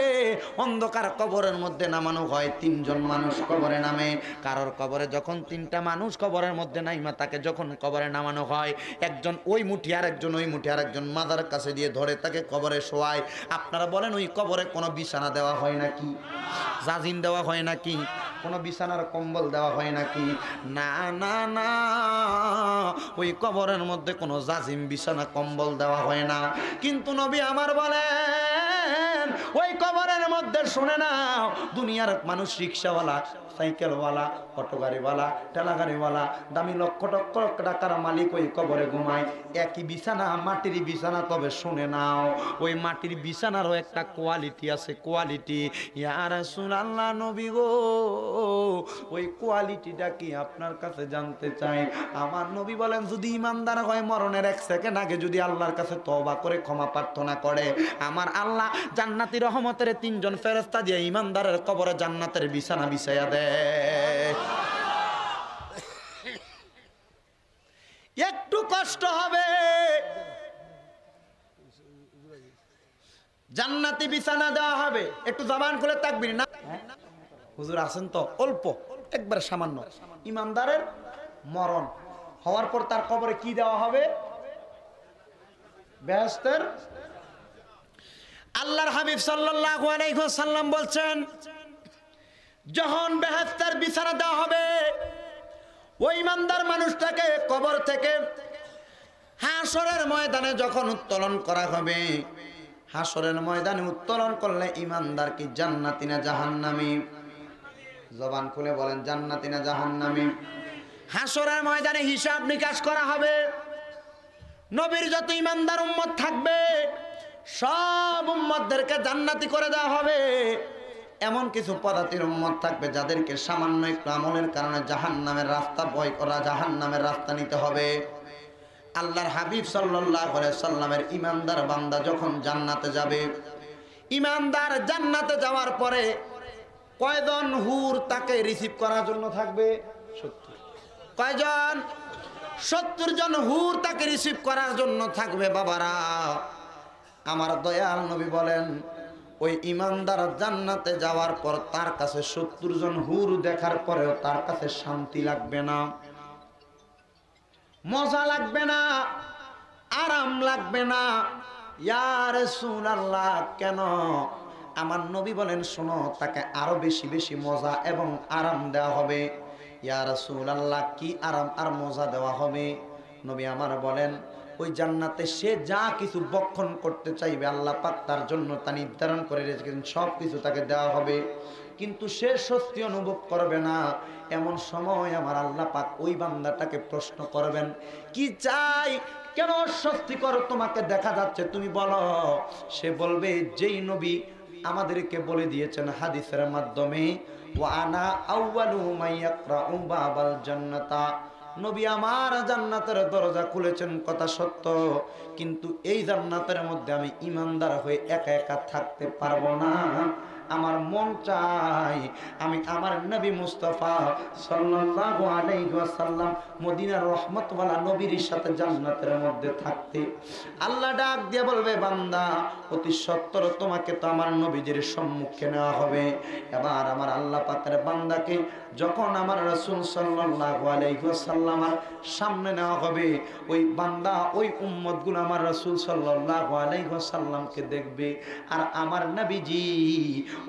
অন্ধকার কবরের মধ্যে নামানো হয়, 3 জন মানুষ কবরে নামে। কারোর কবরে যখন 3টা মানুষ কবরের মধ্যে নাইমা তাকে যখন কবরে নামানো হয়, একজন ওই মুঠি, আর একজন ওই মুঠি, আর একজন মাথার কাছে দিয়ে ধরে তাকে কবরে শোয়ায়। আপনারা বলেন ওই কবরে কোনো বিছানা দেওয়া হয় নাকি? জাজিম দেওয়া হয় নাকি? কোনো বিছানার কম্বল দেওয়া হয় নাকি? না না না, ওই কবরের মধ্যে কোনো জাজিম বিছানা কম্বল দেওয়া হয় না। কিন্তু নবী আমার বলেন ওই কবরের মধ্যে, শুনে নাও, দুনিয়ার মানুষ রিক্সাওয়ালা, সাইকেলওয়ালা, অটো গাড়িওয়ালা, ঠেলা গাড়িওয়ালা, দামি লক্ষ লক্ষ টাকার মালিক ওই কবরে ঘুমায়। একই বিছানা, মাটির বিছানা। তবে শুনে নাও, ওই মাটির বিছানারও একটা কোয়ালিটি আছে, কোয়ালিটি। ইয়া রাসূলুল্লাহ, নবী গো, ওই কোয়ালিটিটা কি আপনার কাছে জানতে চাই। আমার নবী বলেন যদি ইমানদার হয়, মরণের 1 সেকেন্ড আগে যদি আল্লাহর কাছে তওবা করে ক্ষমা প্রার্থনা করে, আমার আল্লাহ জান্নাতি রহমতের 3 জন ফেরেশতা দিয়ে ইমানদারের কবরে জান্নাতের বিছানা বিছাইয়া দেয়। একটু কষ্ট হবে, জান্নাতি বিছানা দেওয়া হবে। একটু জবান খুলে তাকবীর না হুজুর আছেন তো, অল্প একবার সামান্য। ইমানদারের মরণ হওয়ার পর তার কবরে কি দেওয়া হবে? বেহেশতের। আল্লাহর হাবিব সাল্লাল্লাহু আলাইহি ওয়াসাল্লাম বলছেন, যখন বেহেশতের বিছানা দেওয়া হবে, ওই ইমানদার মানুষটাকে কবর থেকে হাসরের ময়দানে যখন উত্তোলন করা হবে, হাসরের ময়দানে উত্তোলন করলে ইমানদার কি জান্নাতি না জাহান্নামী? জবান খুলে বলেন, জান্নাতি না জাহান্নামী? হাসরের ময়দানে হিসাব নিকাশ করা হবে। নবীর যত ইমানদার উম্মত থাকবে সব উম্মতদেরকে জান্নাতি করে দেওয়া হবে। এমন কিছু পদাতির উম্মত থাকবে যাদেরকে সামান্য একটু আমলের কারণে জাহান্নামের রাস্তা বয় করা, জাহান্নামের রাস্তা নিতে হবে। আল্লাহর হাবিব সাল্লাল্লাহু আলাইহি সাল্লামের ইমানদার বান্দা যখন জান্নাতে যাবে, ইমানদার জান্নাতে যাওয়ার পরে কয়জন হুর তাকে রিসিভ করার জন্য থাকবে? 70। কয়জন? 70 জন হুর তাকে রিসিভ করার জন্য থাকবে। বাবারা, আমার দয়াল নবী বলেন, ওই ইমানদার জান্নাতে যাওয়ার পর তার কাছে 70 জন হুর দেখার পরেও তার কাছে শান্তি লাগবে না, মজা লাগবে না, আরাম লাগবে না। ইয়া রাসূলুল্লাহ, কেন? আমার নবী বলেন, শোনো, তাকে আরো বেশি বেশি মজা এবং আরাম দেওয়া হবে। ইয়া রাসূলুল্লাহ, কি আরাম আর মজা দেওয়া হবে? নবী আমার বলেন, ওই জান্নাতে সে যা কিছু বক্ষণ করতে চাইবে আল্লাহ পাক তার জন্য তা নির্ধারণ করে রেখেছেন, সব কিছু তাকে দেওয়া হবে। কিন্তু সে স্বস্তি অনুভব করবে না। এমন সময় আমার আল্লাহ পাক ওই বান্দাটাকে প্রশ্ন করবেন, কি চাই, কেন অস্বস্তিকর তোমাকে দেখা যাচ্ছে, তুমি বলো। সে বলবে, যেই নবী আমাদেরকে বলে দিয়েছেন হাদিসের মাধ্যমে, ওয়া আনা আউয়ালু মান ইয়াকরাউ বাবাল জান্নাতা, নবী আমার জান্নাতের দরজা খুলেছেন, কথা সত্য, কিন্তু এই জান্নাতের মধ্যে আমি ইমানদার হয়ে একা একা থাকতে পারবো না। আমার মন চাই আমি আমার নবী মুস্তাফা সাল্লাল্লাহু আলাইহি ওয়াসাল্লাম মদিনার রহমতওয়ালা নবীর সাথে জান্নাতের মধ্যে থাকতে। আল্লাহ ডাক দিয়ে বলবে, বান্দা, অতি সত্বর তোমাকে তো আমার নবীজির সম্মুখে নেওয়া হবে। এবার আমার আল্লাহ পাকের বান্দাকে যখন আমার রাসূল সাল্লাল্লাহু আলাইহি ওয়াসাল্লামের সামনে নেওয়া হবে, ওই বান্দা, ওই উম্মতগুলো আমার রাসূল সাল্লাল্লাহু আলাইহি ওয়াসাল্লামকে দেখবে। আর আমার নবীজি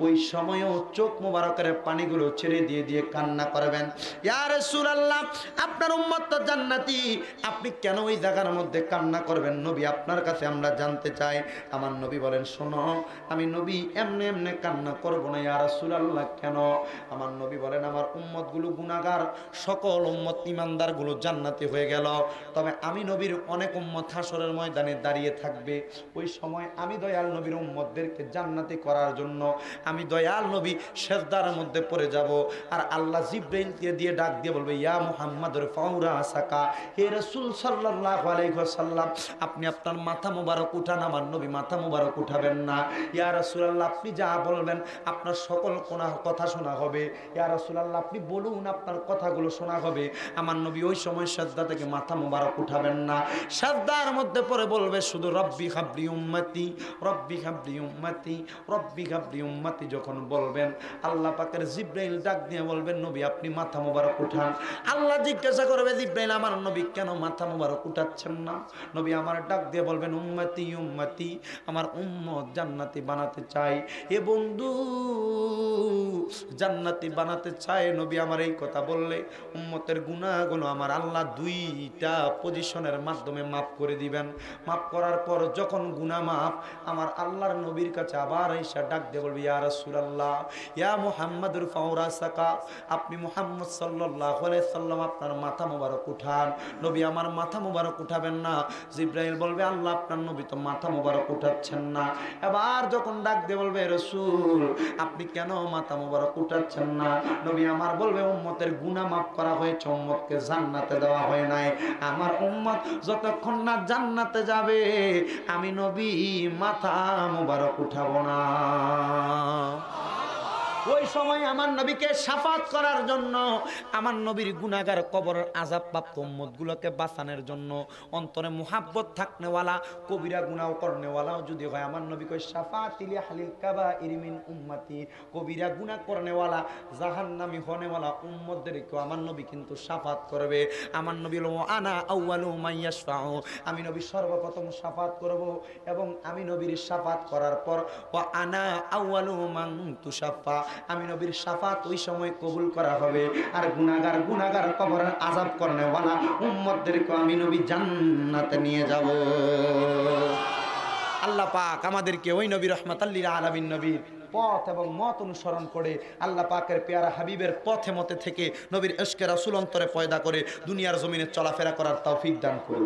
ওই সময়ও চোখ মোবারকের পানিগুলো ছেড়ে দিয়ে দিয়ে কান্না করবেন, ইয়া রাসূলুল্লাহ, আপনার উম্মত তো জান্নাতি, আপনি কেন ওই জায়গার মধ্যে কান্না করবেন? নবী, আপনার কাছে আমরা জানতে চাই। আমার নবী বলেন, শোনো, আমি নবী এমনি এমনি কান্না করব না। ইয়া রাসূলুল্লাহ, কেন? আমার নবী বলেন, আমার উম্মতগুলো গুনাহগার, সকল উম্মত ইমানদারগুলো জান্নাতি হয়ে গেল, তবে আমি নবীর অনেক উম্মত হাসরের ময়দানে দাঁড়িয়ে থাকবে। ওই সময় আমি দয়াল নবীর উম্মতদেরকে জান্নাতি করার জন্য আমি দয়াল নবী সেজদার মধ্যে পড়ে যাব। আর আল্লাহ জিবরাইলকে দিয়ে ডাক দিয়ে বলবে, ইয়া মুহাম্মাদুর ফাউরা আসাকা, হে রাসূল সাল্লাল্লাহু আলাইহি ওয়াসাল্লাম, আপনি আপনার মাথা মোবারক উঠান। আমার নবী মাথা মোবারক উঠাবেন না। ইয়া রাসূলুল্লাহ, আপনি যা বলবেন আপনার সকল কথা শোনা হবে। ইয়া রাসূলুল্লাহ, আপনি বলুন, আপনার কথাগুলো শোনা হবে। আমার নবী ওই সময় সাজদা থেকে মাথা মোবারক উঠাবেন না, সাজদার মধ্যে পড়ে বলবে শুধু রব্বি হাবলি উম্মতি, রব্বি হাবলি উম্মতি, রব্বি হাবলি উম্মতি। যখন বলবেন, আল্লাহ পাকের জিবরাইল ডাক দিয়ে বলবেন, নবী আপনি মাথা মোবারক উঠান। আল্লাহ জিজ্ঞাসা করবে, জিবরাইল, আমার নবী কেন মাথা মোবারক উঠাচ্ছেন না? নবী আমার ডাক দিয়ে বলবেন, উম্মতি উম্মতি, আমার উম্মত জান্নাতি বানাতে চাই। এ বন্ধু, জান্নাতি বানাতে চায়। নবী আমার এই কথা বললে উম্মতের গুনাহগুলো আমার আল্লাহ দুইটা পজিশনের মাধ্যমে মাফ করে দিবেন। মাফ করার পর যখন গুনাহ মাফ, আমার আল্লাহর নবীর কাছে আবার এসে ডাক দিয়ে বলবে, ইয়া রাসূলুল্লাহ, ইয়া মুহাম্মাদুর ফাউরা সাকা, আপনি মুহাম্মদ সাল্লাল্লাহু আলাইহি সাল্লাম আপনার মাথা মোবারক উঠান। নবী আমার মাথা মোবারক উঠাবেন না। জিবরাইল বলবে, আল্লাহ আপনার নবী তো মাথা মোবারক উঠাচ্ছেন না। এবার যখন ডাক দিয়ে বলবে, রাসূল আপনি কেন মাথা মোবারক উঠাচ্ছেন না? নবী আমার বলবে, উম্মতের গুনাহ মাফ করা হয়েছে, উম্মতকে জান্নাতে দেওয়া হয় নাই। আমার উম্মত যতক্ষণ না জান্নাতে যাবে আমি নবী মাথা মোবারক উঠাবো না। ওই সময় আমার নবীকে শাফাত করার জন্য, আমার নবীর গুনাহগার কবরের আযাবপ্রাপ্ত উম্মতগুলোকে বাঁচানোর জন্য অন্তরে মুহাব্বত থাকনেওয়ালা, কবিরা গুনাহ করনেওয়ালাও যদি হয়, আমার নবী কয় শাফাতি লিআহলিল কাবাইর মিন উম্মতি, কবিরা গুনাহ করনেওয়ালা, জাহান্নামী হনেওয়ালা উম্মতদেরকেও আমার নবী কিন্তু শাফাত করবে। আমার নবী বলল, আনা আউয়ালু মান ইয়াশফাউ, আমি নবী সর্বপ্রথম শাফাত করব, এবং আমি নবীর শাফাত করার পর ওয়া আনা আউয়ালু মান তুশাফা, আমি নবীর শাফাত ওই সময় কবুল করা হবে। আর গুনাহগার কবরের আযাব করনেওয়ালা উম্মতদেরকে আমি নবী জান্নাতে নিয়ে যাব। আল্লাহ পাক আমাদেরকে ওই নবী রাহমাতাল লিল আলামিন নবীর পথ এবং মত অনুসরণ করে আল্লাহ পাকের পেয়ারা হাবিবের পথে মতে থেকে নবীর ইশকে রাসূল অন্তরে পয়দা করে দুনিয়ার জমিনে চলাফেরা করার তৌফিক দান করুন।